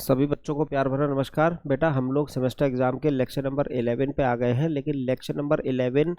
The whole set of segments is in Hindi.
सभी बच्चों को प्यार भरा नमस्कार। बेटा हम लोग सेमेस्टर एग्जाम के लेक्चर नंबर 11 पे आ गए हैं, लेकिन लेक्चर नंबर 11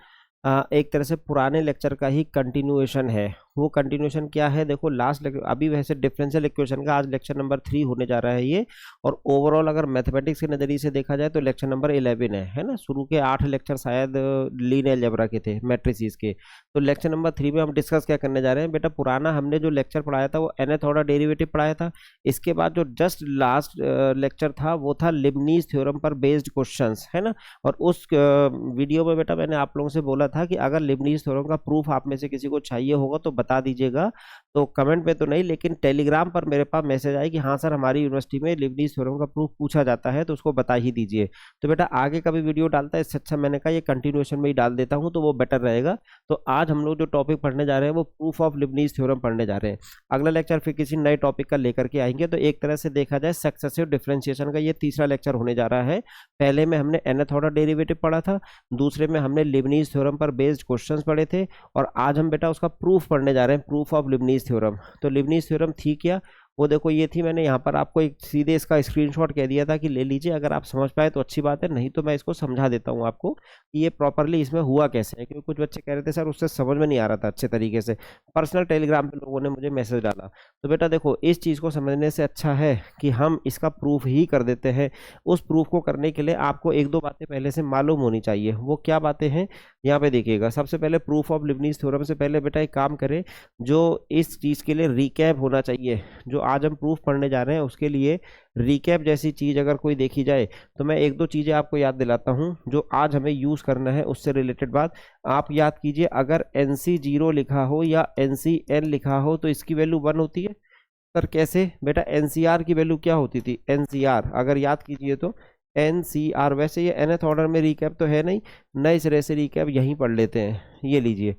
एक तरह से पुराने लेक्चर का ही कंटिन्यूएशन है। वो कंटिन्यूएशन क्या है, देखो लास्ट अभी वैसे डिफरेंशियल इक्वेशन का आज लेक्चर नंबर 3 होने जा रहा है ये। और ओवरऑल अगर मैथमेटिक्स के नज़रिए से देखा जाए तो लेक्चर नंबर 11 है ना। शुरू के 8 लेक्चर शायद लीनियर अलजेब्रा के थे, मैट्रिसेस के। तो लेक्चर नंबर 3 में हम डिस्कस क्या करने जा रहे हैं बेटा, पुराना हमने जो लेक्चर पढ़ाया था वो nth ऑर्डर डेरिवेटिव पढ़ाया था। इसके बाद जो जस्ट लास्ट लेक्चर था वो था लिबनीज थ्योरम पर बेस्ड क्वेश्चंस, है ना। और उस वीडियो में बेटा मैंने आप लोगों से बोला था कि अगर लिबनीज थ्योरम का प्रूफ आप में से किसी को चाहिए होगा तो बता दीजिएगा। तो कमेंट में तो नहीं, लेकिन टेलीग्राम पर मेरे पास मैसेज आए कि हाँ सर हमारी यूनिवर्सिटी में लिबनीज थ्योरम का प्रूफ पूछा जाता है, तो उसको बता ही दीजिए। तो बेटा आगे का भी वीडियो डालता है, इससे अच्छा मैंने कहा ये कंटिन्यूएशन में ही डाल देता हूँ तो वो बेटर रहेगा। तो आज हम लोग जो टॉपिक पढ़ने जा रहे हैं वो प्रूफ ऑफ लिबनीज थ्योरम पढ़ने जा रहे हैं। अगला लेक्चर फिर किसी नए टॉपिक का लेकर के आएंगे। तो एक तरह से देखा जाए सक्सेसिव डिफरेंशिएशन का ये तीसरा लेक्चर होने जा रहा है। पहले में हमने nth ऑर्डर डेरिवेटिव पढ़ा था, दूसरे में हमने लिबनीज थ्योरम पर बेस्ड क्वेश्चंस पढ़े थे, और आज हम बेटा उसका प्रूफ पढ़ने जा रहे हैं, प्रूफ ऑफ लिबनीज थ्योरम। तो लिबनीज थ्योरम थी क्या, वो देखो ये थी। मैंने यहाँ पर आपको एक सीधे इसका स्क्रीनशॉट कह दिया था कि ले लीजिए, अगर आप समझ पाए तो अच्छी बात है, नहीं तो मैं इसको समझा देता हूँ आपको कि ये प्रॉपरली इसमें हुआ कैसे है। क्योंकि कुछ बच्चे कह रहे थे सर उससे समझ में नहीं आ रहा था अच्छे तरीके से, पर्सनल टेलीग्राम पे लोगों ने मुझे मैसेज डाला। तो बेटा देखो इस चीज़ को समझने से अच्छा है कि हम इसका प्रूफ ही कर देते हैं। उस प्रूफ को करने के लिए आपको एक दो बातें पहले से मालूम होनी चाहिए। वो क्या बातें हैं यहाँ पे देखिएगा। सबसे पहले प्रूफ ऑफ लिबनीज थ्योरम से पहले बेटा एक काम करें, जो इस चीज़ के लिए रिकैप होना चाहिए, जो आज हम प्रूफ पढ़ने जा रहे हैं उसके लिए रिकैप जैसी चीज़ अगर कोई देखी जाए तो मैं एक दो चीज़ें आपको याद दिलाता हूं जो आज हमें यूज़ करना है। उससे रिलेटेड बात आप याद कीजिए, अगर NC0 लिखा हो या NCN लिखा हो तो इसकी वैल्यू 1 होती है। सर कैसे बेटा, NCR की वैल्यू क्या होती थी, NCR अगर याद कीजिए तो NCR। वैसे ये nth ऑर्डर में रिकैप तो है नहीं, नए सिरे से रिकैप यहीं पढ़ लेते हैं। ये लीजिए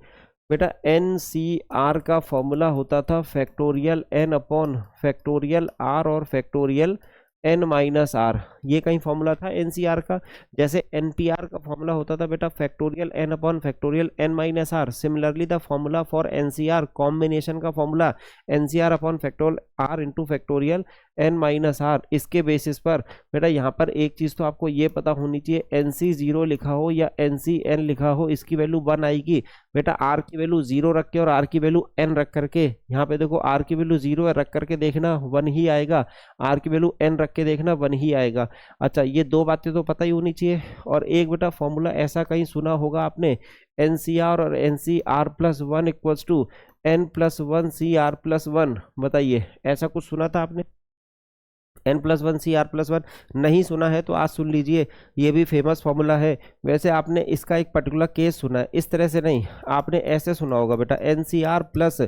बेटा, NCR का फॉर्मूला होता था factorial N upon factorial R और फैक्टोरियल N माइनस R। ये कहीं फॉर्मूला था NCR का। जैसे NPR का फॉर्मूला होता था बेटा factorial N upon factorial N minus R। Similarly the formula for NCR combination का formula NCR upon factorial R into factorial N minus R। इसके बेसिस पर बेटा यहाँ पर एक चीज़ तो आपको ये पता होनी चाहिए, NC0 लिखा हो या NCN लिखा हो इसकी वैल्यू 1 आएगी। बेटा R की वैल्यू 0 रख के और R की वैल्यू N रख करके, यहाँ पे देखो R की वैल्यू 0 है, रख करके देखना 1 ही आएगा, R की वैल्यू N रख के देखना 1 ही आएगा। अच्छा ये दो बातें तो पता ही होनी चाहिए। और एक बेटा फॉर्मूला ऐसा कहीं सुना होगा आपने, NCR और NCR plus 1 equals to N plus 1 CR plus 1। बताइए ऐसा कुछ सुना था आपने? N प्लस 1 CR प्लस 1 नहीं सुना है तो आज सुन लीजिए, ये भी फेमस फॉर्मूला है। वैसे आपने इसका एक पर्टिकुलर केस सुना है, इस तरह से नहीं, आपने ऐसे सुना होगा बेटा, NCR plus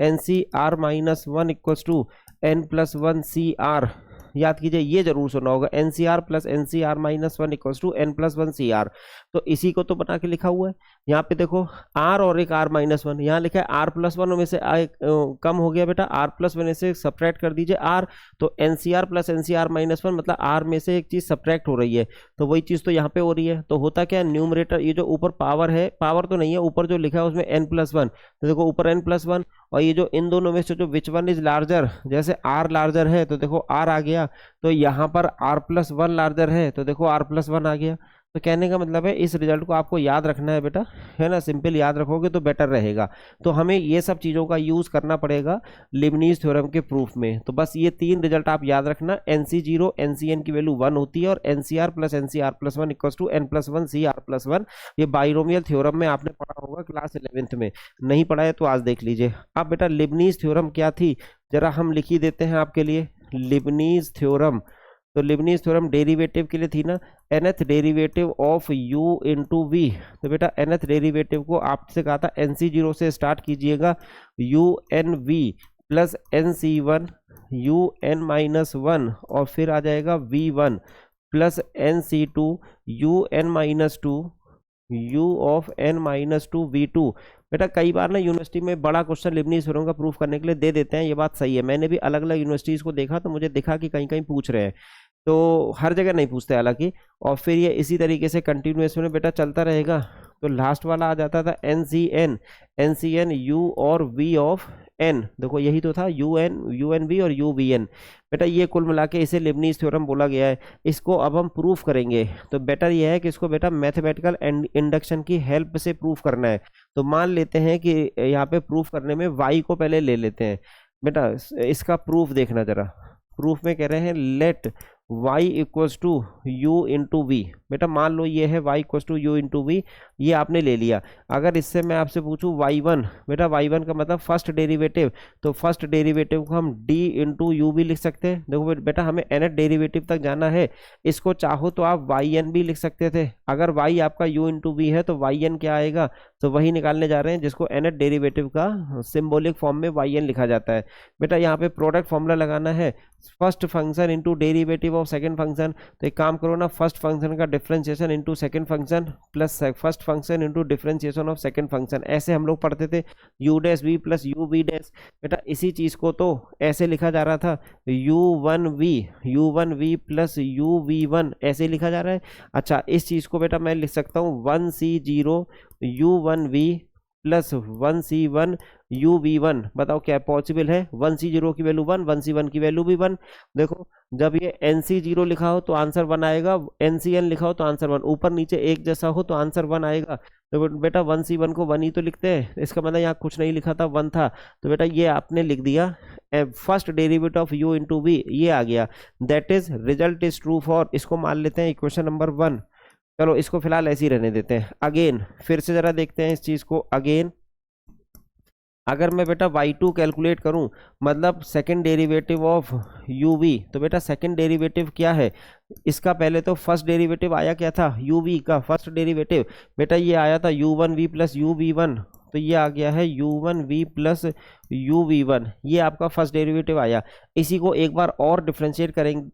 NCR minus 1 equals to N plus 1 CR। याद कीजिए, ये जरूर सुना होगा, NCR plus NCR minus 1 equals to N plus 1 CR। तो इसी को तो बना के लिखा हुआ है। यहाँ पे देखो R और एक R माइनस 1, यहाँ लिखा है R प्लस 1 में से कम हो गया बेटा, R प्लस 1 से सब्ट्रैक्ट कर दीजिए R। तो NCR प्लस NCR माइनस 1 मतलब R में से एक चीज़ सब्ट्रैक्ट हो रही है, तो वही चीज़ तो यहाँ पे हो रही है। तो होता क्या है, न्यूमरेटर ये जो ऊपर पावर है, पावर तो नहीं है, ऊपर जो लिखा है उसमें N प्लस 1, तो देखो ऊपर N प्लस 1, और ये जो इन दोनों में से जो विच वन इज लार्जर, जैसे R लार्जर है तो देखो R आ गया, तो यहाँ पर R प्लस 1 लार्जर है तो देखो R प्लस 1 आ गया। तो कहने का मतलब है इस रिजल्ट को आपको याद रखना है बेटा, है ना। सिंपल याद रखोगे तो बेटर रहेगा। तो हमें ये सब चीज़ों का यूज़ करना पड़ेगा लिबनीज थ्योरम के प्रूफ में। तो बस ये 3 रिजल्ट आप याद रखना, NC0 NCN की वैल्यू 1 होती है और NCR plus NCR plus 1 equals to N plus 1 CR plus 1। ये बाइनोमियल थ्योरम में आपने पढ़ा होगा क्लास 11th में, नहीं पढ़ा है तो आज देख लीजिए। अब बेटा लिबनीज थ्योरम क्या थी, जरा हम लिख ही देते हैं आपके लिए। लिबनीज थ्योरम, तो लिबनीज थ्योरम डेरिवेटिव के लिए थी ना, nth derivative of u into v. तो बेटा nth डेरिवेटिव को आपसे कहा था NC0 से स्टार्ट कीजिएगा, UNV plus NC1 UN minus 1, और फिर आ जाएगा V1 plus NC2 UN minus 2 U of N minus 2 V2। बेटा कई बार ना यूनिवर्सिटी में बड़ा क्वेश्चन लिबनीज थ्योरम का प्रूफ करने के लिए दे देते हैं, ये बात सही है। मैंने भी अलग अलग यूनिवर्सिटीज़ को देखा तो मुझे दिखा कि कहीं कहीं पूछ रहे हैं, तो हर जगह नहीं पूछते हालांकि। और फिर ये इसी तरीके से कंटिन्यूएस में बेटा चलता रहेगा। तो लास्ट वाला आ जाता था NCN, NCN U और V ऑफ एन, देखो यही तो था, यू एन वी और यू वी एन। बेटा ये कुल मिला के इसे लिबनीज थ्योरम बोला गया है। इसको अब हम प्रूफ करेंगे, तो बेटर ये है कि इसको बेटा मैथमेटिकल इंडक्शन की हेल्प से प्रूफ करना है। तो मान लेते हैं कि यहाँ पे प्रूफ करने में वाई को पहले ले लेते हैं। बेटा इसका प्रूफ देखना जरा, प्रूफ में कह रहे हैं let y equals to u into v. बेटा मान लो ये है y equals to u into v, ये आपने ले लिया। अगर इससे मैं आपसे पूछूं y1, बेटा y1 का मतलब फर्स्ट डेरिवेटिव, तो फर्स्ट डेरिवेटिव को हम d इंटू यू भी लिख सकते हैं। देखो बेटा हमें nth डेरिवेटिव तक जाना है, इसको चाहो तो आप yn भी लिख सकते थे। अगर y आपका u इंटू वी है तो yn क्या आएगा, तो वही निकालने जा रहे हैं जिसको nth डेरिवेटिव का सिंबॉलिक फॉर्म में yn लिखा जाता है। बेटा यहाँ पे प्रोडक्ट फॉर्मूला लगाना है, first function into derivative of second function. तो एक काम करो ना, फर्स्ट फंक्शन का differentiation into second function plus first function into differentiation of second function, ऐसे हम लोग पढ़ते थे, u dash v plus u v dash. बेटा इसी चीज को तो ऐसे लिखा जा रहा था, u one v plus u v one, ऐसे लिखा जा रहा है। अच्छा इस चीज को बेटा मैं लिख सकता हूँ 1c0 u one v plus 1c1 u v one. बताओ क्या पॉसिबल है, 1c0 की वैल्यू 1, 1c1 की वैल्यू भी 1। देखो जब ये nc0 लिखा हो तो आंसर 1 आएगा, ncn लिखा हो तो आंसर 1, ऊपर नीचे एक जैसा हो तो आंसर 1 आएगा। तो बेटा 1c1 को 1 ही तो लिखते हैं, इसका मतलब यहाँ कुछ नहीं लिखा था, 1 था। तो बेटा ये आपने लिख दिया first derivative of u into v, ये आ गया। That is result is true for, इसको मान लेते हैं इक्वेशन नंबर 1। चलो इसको फिलहाल ऐसे ही रहने देते हैं। अगेन फिर से जरा देखते हैं इस चीज को। अगेन अगर मैं बेटा y2 कैलकुलेट करूं, मतलब सेकंड डेरिवेटिव ऑफ uv, तो बेटा सेकंड डेरिवेटिव क्या है इसका, पहले तो फर्स्ट डेरिवेटिव आया क्या था, uv का फर्स्ट डेरिवेटिव, बेटा ये आया था u1v प्लस uv1, तो ये आ गया है u1v प्लस uv1, ये आपका फर्स्ट डेरिवेटिव आया। इसी को एक बार और डिफरेंशिएट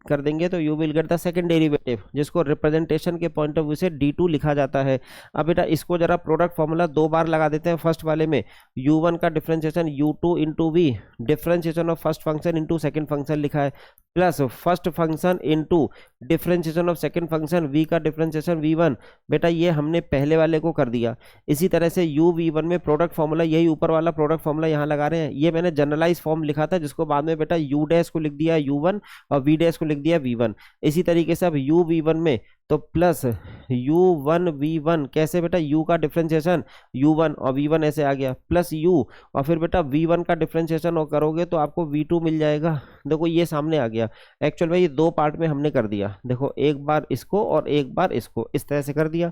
कर देंगे तो you will get the second derivative, जिसको रिप्रेजेंटेशन के पॉइंट ऑफ व्यू से d2 लिखा जाता है। अब बेटा इसको जरा प्रोडक्ट फॉर्मूला 2 बार लगा देते हैं। फर्स्ट वाले में u1 का differentiation u2 into v, differentiation of first function into second function लिखा है, plus first function into differentiation of second function v का डिफरेंशिएशन v1। बेटा ये हमने पहले वाले को कर दिया। इसी तरह से u v1 में प्रोडक्ट फॉर्मूला, यही ऊपर वाला प्रोडक्ट फॉर्मूला यहाँ लगा रहे हैं, ये मैंने जनरलाइज फॉर्म लिखा था, जिसको बाद में बेटा u डैश को लिख दिया u1 और v डैश को लिख दिया v1। इसी तरीके से अब u v1 में तो प्लस u1 v1, कैसे बेटा u का डिफरेंशिएशन u1 और v1 ऐसे आ गया, प्लस u और फिर बेटा v1 का डिफरेंशिएशन करोगे तो आपको v2 मिल जाएगा। देखो ये सामने आ गया। एक्चुअल में ये 2 पार्ट में हमने कर दिया, देखो एक बार इसको और एक बार इसको, इस तरह से कर दिया।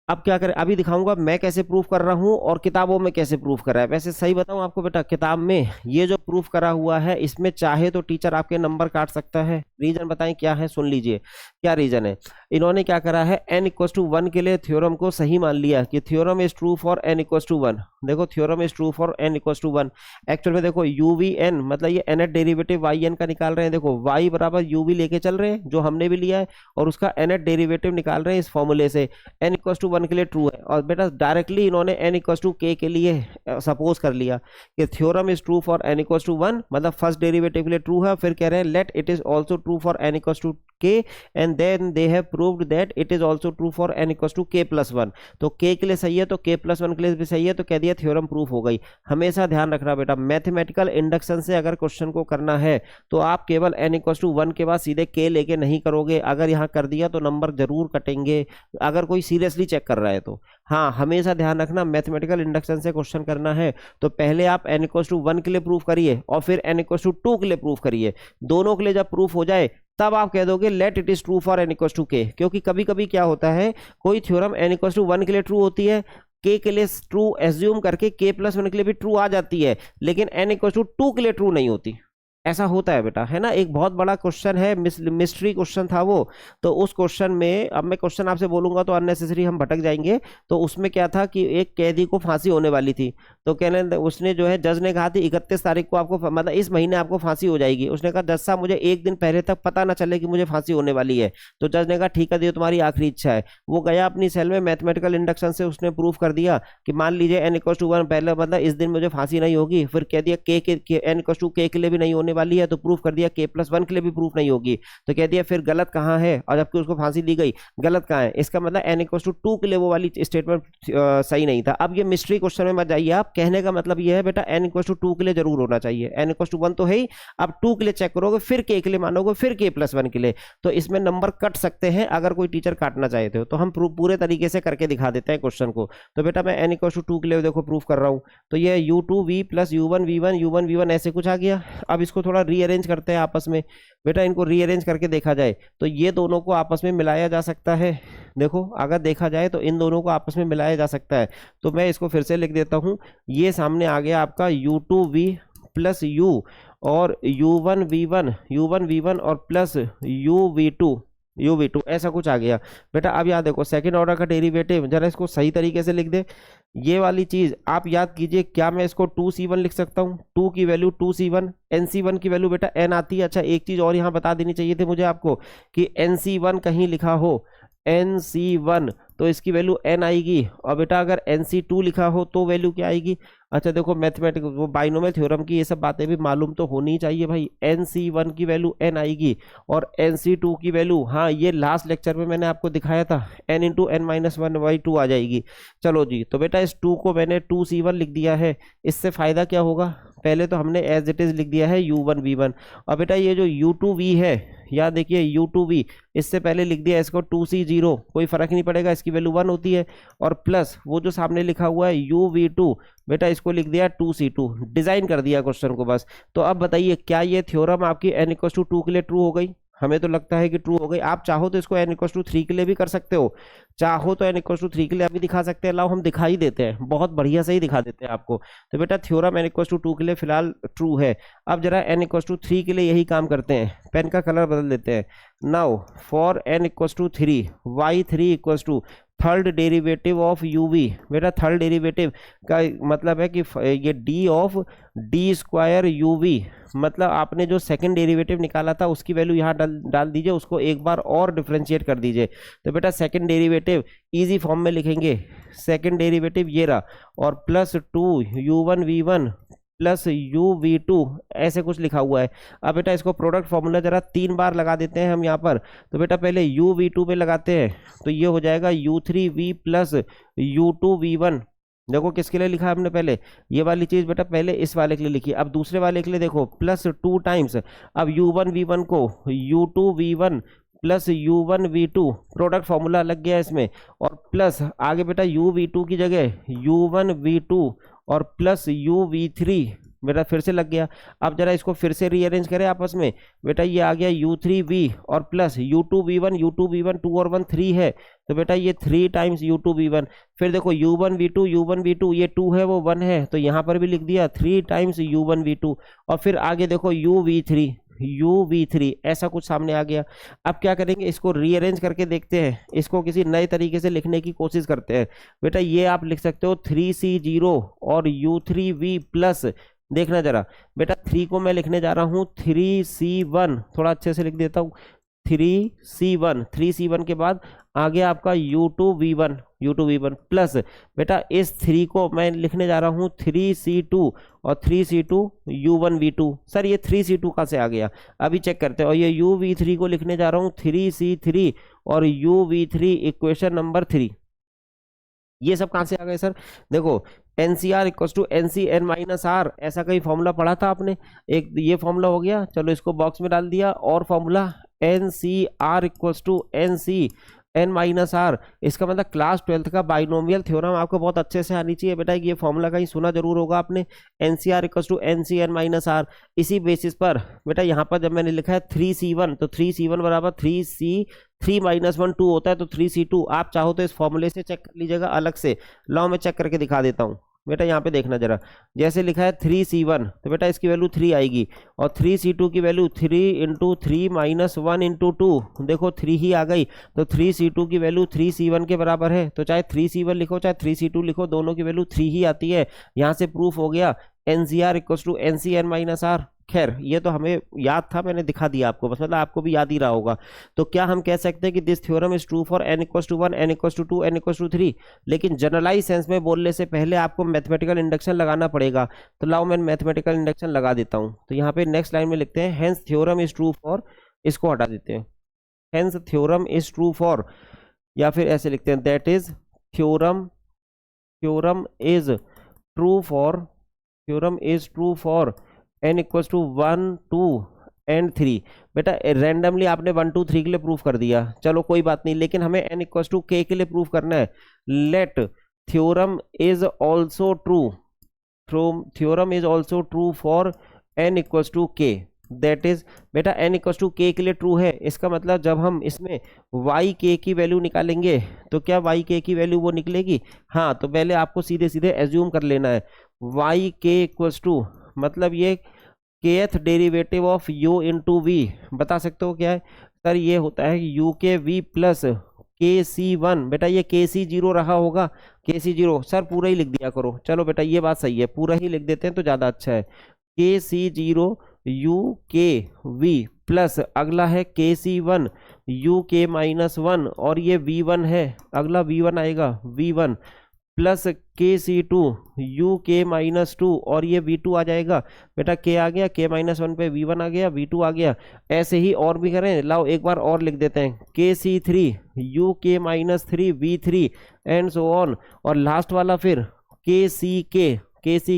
अब क्या करें, अभी दिखाऊंगा मैं कैसे प्रूफ कर रहा हूं और किताबों में कैसे प्रूफ करा है। वैसे सही बताऊं आपको बेटा, किताब में ये जो प्रूफ करा हुआ है इसमें चाहे तो टीचर आपके नंबर काट सकता है। रीजन बताएं क्या है, सुन लीजिए क्या रीजन है। इन्होंने क्या करा है, n इक्वल्स टू 1 के लिए थ्योरम को सही मान लिया कि theorem is true for n equals to 1। देखो theorem is true for n equals to 1। Actual में देखो uv(n) मतलब ये nth डेरिवेटिव yn का निकाल रहे हैं। देखो y बराबर uv लेके चल रहे हैं जो हमने भी लिया है, और उसका nth डेरिवेटिव निकाल रहे हैं इस फॉर्मूले से। n इक्वल्स टू 1 के लिए ट्रू है, और बेटा डायरेक्टली इन्होंने n इक्वल्स टू k के लिए सपोज कर लिया कि theorem is true for n equals to 1, मतलब फर्स्ट डेरिवेटिव के लिए ट्रू है। फिर कह रहे हैं let it is also true for n equals to k, and then they have proved that it is also true for n equals to k plus 1। तो k के लिए सही है तो k प्लस 1 के लिए भी सही है, तो कह दिया थ्योरम प्रूफ हो गई। हमेशा ध्यान रखना बेटा, मैथमेटिकल इंडक्शन से अगर क्वेश्चन को करना है तो आप केवल n इक्वल्स टू 1 के बाद सीधे k लेके नहीं करोगे। अगर यहाँ कर दिया तो नंबर जरूर कटेंगे, अगर कोई सीरियसली चेक कर रहा है तो। हाँ हमेशा ध्यान रखना, मैथमेटिकल इंडक्शन से क्वेश्चन करना है तो पहले आप n इक्वल्स टू 1 के लिए प्रूफ करिए और फिर n इक्वल्स टू 2 के लिए प्रूफ करिए। दोनों के लिए जब प्रूफ हो जाए तब आप कह दोगे let it is true for n equals to k। क्योंकि कभी कभी क्या होता है, कोई थ्योरम n इक्वल्स टू 1 के लिए ट्रू होती है, k के लिए ट्रू एज्यूम करके k प्लस 1 के लिए भी ट्रू आ जाती है, लेकिन n इक्वल्स टू 2 के लिए ट्रू नहीं होती। ऐसा होता है बेटा, है ना। एक बहुत बड़ा क्वेश्चन है, मिस्ट्री क्वेश्चन था वो। तो उस क्वेश्चन में, अब मैं क्वेश्चन आपसे बोलूंगा तो अननेसेसरी हम भटक जाएंगे। तो उसमें क्या था कि एक कैदी को फांसी होने वाली थी, तो कहने उसने जो है, जज ने कहा थी 31 तारीख को आपको, मतलब इस महीने आपको फांसी हो जाएगी। उसने कहा जज साहब मुझे 1 दिन पहले तक पता ना चले कि मुझे फांसी होने वाली है। तो जज ने कहा ठीक है, ये तुम्हारी आखिरी इच्छा है। वो गया अपनी सेल में, मैथमेटिकल इंडक्शन से उसने प्रूफ कर दिया कि मान लीजिए n इक्वल्स टू 1 पहले, मतलब इस दिन मुझे फांसी नहीं होगी। फिर कह दिया k n equals to k के लिए भी नहीं होने होने वाली है, तो प्रूफ कर दिया k+1 के लिए भी प्रूफ नहीं होगी। तो कह दिया फिर गलत कहाँ है, और जबकि उसको फांसी दी गई, गलत कहाँ है, इसका मतलब n=2 के लिए वो वाली स्टेटमेंट सही नहीं था। अब ये मिस्ट्री क्वेश्चन में मत जाइए आप, कहने का मतलब ये है बेटा n=2 के लिए जरूर होना चाहिए, n=1 तो है ही, अब 2 के लिए चेक करोगे, फिर k के लिए मानोगे, फिर k+1 के लिए, तो इसमें नंबर कट सकते हैं अगर कोई टीचर काटना चाहते हो। तो हम पूरे तरीके से करके दिखा देते हैं क्वेश्चन को। तो बेटा मैं n=2 के लिए देखो प्रूफ कर रहा हूं, तो ये u2v प्लस u1v1 u1v1 ऐसे कुछ आ गया। अब इसको थोड़ा रीअरेंज करते हैं आपस में, बेटा इनको रीअरेंज करके देखा जाए तो ये दोनों को आपस में मिलाया जा सकता है। देखो अगर देखा जाए तो इन दोनों को आपस में मिलाया जा सकता है। तो मैं इसको फिर से लिख देता हूं, ये सामने आ गया आपका u2v प्लस u और u1v1 और प्लस uv2 ऐसा कुछ आ गया। बेटा अब याद देखो सेकंड ऑर्डर का डेरिवेटिव, जरा इसको सही तरीके से लिख दे। ये वाली चीज आप याद कीजिए, क्या मैं इसको 2c1 लिख सकता हूँ, 2 की वैल्यू 2c1, nc1 की वैल्यू बेटा n आती है। अच्छा एक चीज और यहाँ बता देनी चाहिए थी मुझे आपको कि nc1 कहीं लिखा हो nc1 तो इसकी वैल्यू n आएगी, और बेटा अगर nc2 लिखा हो तो वैल्यू क्या आएगी। अच्छा देखो मैथमेटिक्स वो बाइनोमियल थ्योरम की ये सब बातें भी मालूम तो होनी चाहिए भाई। nc1 की वैल्यू n आएगी और nc2 की वैल्यू, हाँ ये लास्ट लेक्चर में मैंने आपको दिखाया था, n × n-1/2 आ जाएगी। चलो जी, तो बेटा इस 2 को मैंने 2c1 लिख दिया है। इससे फायदा क्या होगा, पहले तो हमने एज इट इज लिख दिया है u1v1, और बेटा ये जो u2v है, याद देखिए u2v, इससे पहले लिख दिया इसको 2c0, कोई फर्क नहीं पड़ेगा, इसकी वैल्यू 1 होती है, और प्लस वो जो सामने लिखा हुआ है uv2, बेटा इसको लिख दिया 2c2, डिजाइन कर दिया क्वेश्चन को बस। तो अब बताइए क्या ये थ्योरम आपकी n=2 के लिए ट्रू हो गई? हमें तो लगता है कि ट्रू हो गई। आप चाहो तो इसको n=3 के लिए भी कर सकते हो, चाहो तो n=3 के लिए अभी दिखा सकते हैं। लाओ हम दिखा ही देते हैं, बहुत बढ़िया से ही दिखा देते हैं आपको। तो बेटा थ्योरम n=2 के लिए फिलहाल ट्रू है। अब जरा n=3 के लिए यही काम करते हैं, पेन का कलर बदल देते हैं। Now for n=3 y3 third derivative of uv, बेटा थर्ड डेरिवेटिव का मतलब है कि ये d ऑफ d² uv, मतलब आपने जो सेकंड डेरिवेटिव निकाला था उसकी वैल्यू यहाँ डाल दीजिए, उसको एक बार और डिफरेंशिएट कर दीजिए। तो बेटा सेकंड डेरिवेटिव इजी फॉर्म में लिखेंगे, सेकंड डेरिवेटिव ये रहा, और प्लस 2 u1v1 प्लस uv2 ऐसे कुछ लिखा हुआ है। अब बेटा इसको प्रोडक्ट फॉर्मूला जरा 3 बार लगा देते हैं हम यहाँ पर। तो बेटा पहले uv2 पे लगाते हैं, तो ये हो जाएगा u3v प्लस u2v1। देखो किसके लिए लिखा है हमने पहले, ये वाली चीज बेटा पहले इस वाले के लिए लिखी, अब दूसरे वाले के लिए देखो प्लस 2 टाइम्स, अब u1v1 को u2v1 plus u1v2 product formula लग गया इसमें, और प्लस आगे बेटा uv2 की जगह u1v2 और प्लस uv3 बेटा फिर से लग गया। अब जरा इसको फिर से रीअरेंज करें आपस में, बेटा ये आ गया u3v और प्लस u2v1 2 और 1 3 है, तो बेटा ये 3 टाइम्स u2v1। फिर देखो u1v2 ये 2 है वो 1 है, तो यहाँ पर भी लिख दिया 3 टाइम्स u1v2, और फिर आगे देखो uv3 ऐसा कुछ सामने आ गया। अब क्या करेंगे, इसको रीअरेंज करके देखते हैं, इसको किसी नए तरीके से लिखने की कोशिश करते हैं। बेटा ये आप लिख सकते हो 3c0 और u3v प्लस, देखना जरा बेटा 3 को मैं लिखने जा रहा हूँ 3c1, थोड़ा अच्छे से लिख देता हूँ 3c1 के बाद आ गया आपका u2v1 प्लस, बेटा इस 3 को मैं लिखने जा रहा हूँ 3c2 और 3c2 u1v2। सर ये 3c2 कहाँ से आ गया, अभी चेक करते हैं। और ये uv3 को लिखने जा रहा हूँ 3c3 और uv3 इक्वेशन नंबर 3। ये सब कहाँ से आ गए सर, देखो NCR=NCn-R, ऐसा कहीं फॉर्मूला पढ़ा था आपने, एक ये फॉर्मूला हो गया, चलो इसको बॉक्स में डाल दिया, और फॉर्मूला NCR=NCn-R, इसका मतलब क्लास 12th का बाइनोमियल थ्योरम आपको बहुत अच्छे से आनी चाहिए बेटा। ये फॉर्मूला कहीं सुना जरूर होगा आपने, NCR=NCn-R। इसी बेसिस पर बेटा यहाँ पर जब मैंने लिखा है 3c1, तो 3c1 बराबर 3 - 1 2 होता है, तो 3c2 आप चाहो तो इस फॉर्मूले से चेक कर लीजिएगा अलग से। लाओ मैं चेक करके दिखा देता हूँ। बेटा यहाँ पे देखना जरा, जैसे लिखा है 3c1, तो बेटा इसकी वैल्यू 3 आएगी, और 3c2 की वैल्यू 3 × 3 - 1 × 2, देखो 3 ही आ गई, तो 3c2 की वैल्यू 3c1 के बराबर है। तो चाहे 3c1 लिखो चाहे 3c2 लिखो, दोनों की वैल्यू 3 ही आती है। यहाँ से प्रूफ हो गया N C R equal to N C N minus R. खैर ये तो हमें याद था, मैंने दिखा दिया आपको बस, मतलब आपको भी याद ही रहा होगा। तो क्या हम कह सकते हैं कि this theorem is true for n equal to 1, n equal to 2, n equal to 3। लेकिन जनरलाइज सेंस में बोलने से पहले आपको मैथमेटिकल इंडक्शन लगाना पड़ेगा। तो लाओ मैं मैथमेटिकल इंडक्शन लगा देता हूँ। तो यहाँ पे नेक्स्ट लाइन में लिखते हैं hence theorem is true for, इसको हटा देते हैं, hence theorem is true for, या फिर ऐसे लिखते हैं that is theorem is true for, theorem is true for n equals to 1, 2 and 3। बेटा रैंडमली आपने 1, 2, 3 के लिए प्रूफ कर दिया, चलो कोई बात नहीं, लेकिन हमें n इक्वल्स टू k के लिए प्रूफ करना है। Let theorem is also true, theorem is also true for n equals to k। That is बेटा n इक्वल्स टू k के लिए ट्रू है, इसका मतलब जब हम इसमें y k की वैल्यू निकालेंगे तो क्या y k की वैल्यू वो निकलेगी? हाँ, तो पहले आपको सीधे सीधे एज्यूम कर लेना है y k इक्वल्स टू, मतलब ये kth derivative of u into v. बता सकते हो क्या है सर? ये होता है यू के वी प्लस के सी वन। बेटा ये के सी जीरो रहा होगा, के सी जीरो सर पूरा ही लिख दिया करो। चलो बेटा ये बात सही है, पूरा ही लिख देते हैं तो ज़्यादा अच्छा है। के सी जीरो यू के वी प्लस अगला है के सी one you k minus one, और ये वी वन है, अगला वी वन आएगा वी वन प्लस के सी to you k minus two, और ये वी टू आ जाएगा। बेटा के आ गया, के माइनस वन पे वी वन आ गया, वी टू आ गया। ऐसे ही और भी करें, लाओ एक बार और लिख देते हैं के सी three you k minus three we three and so on, और लास्ट वाला फिर के सी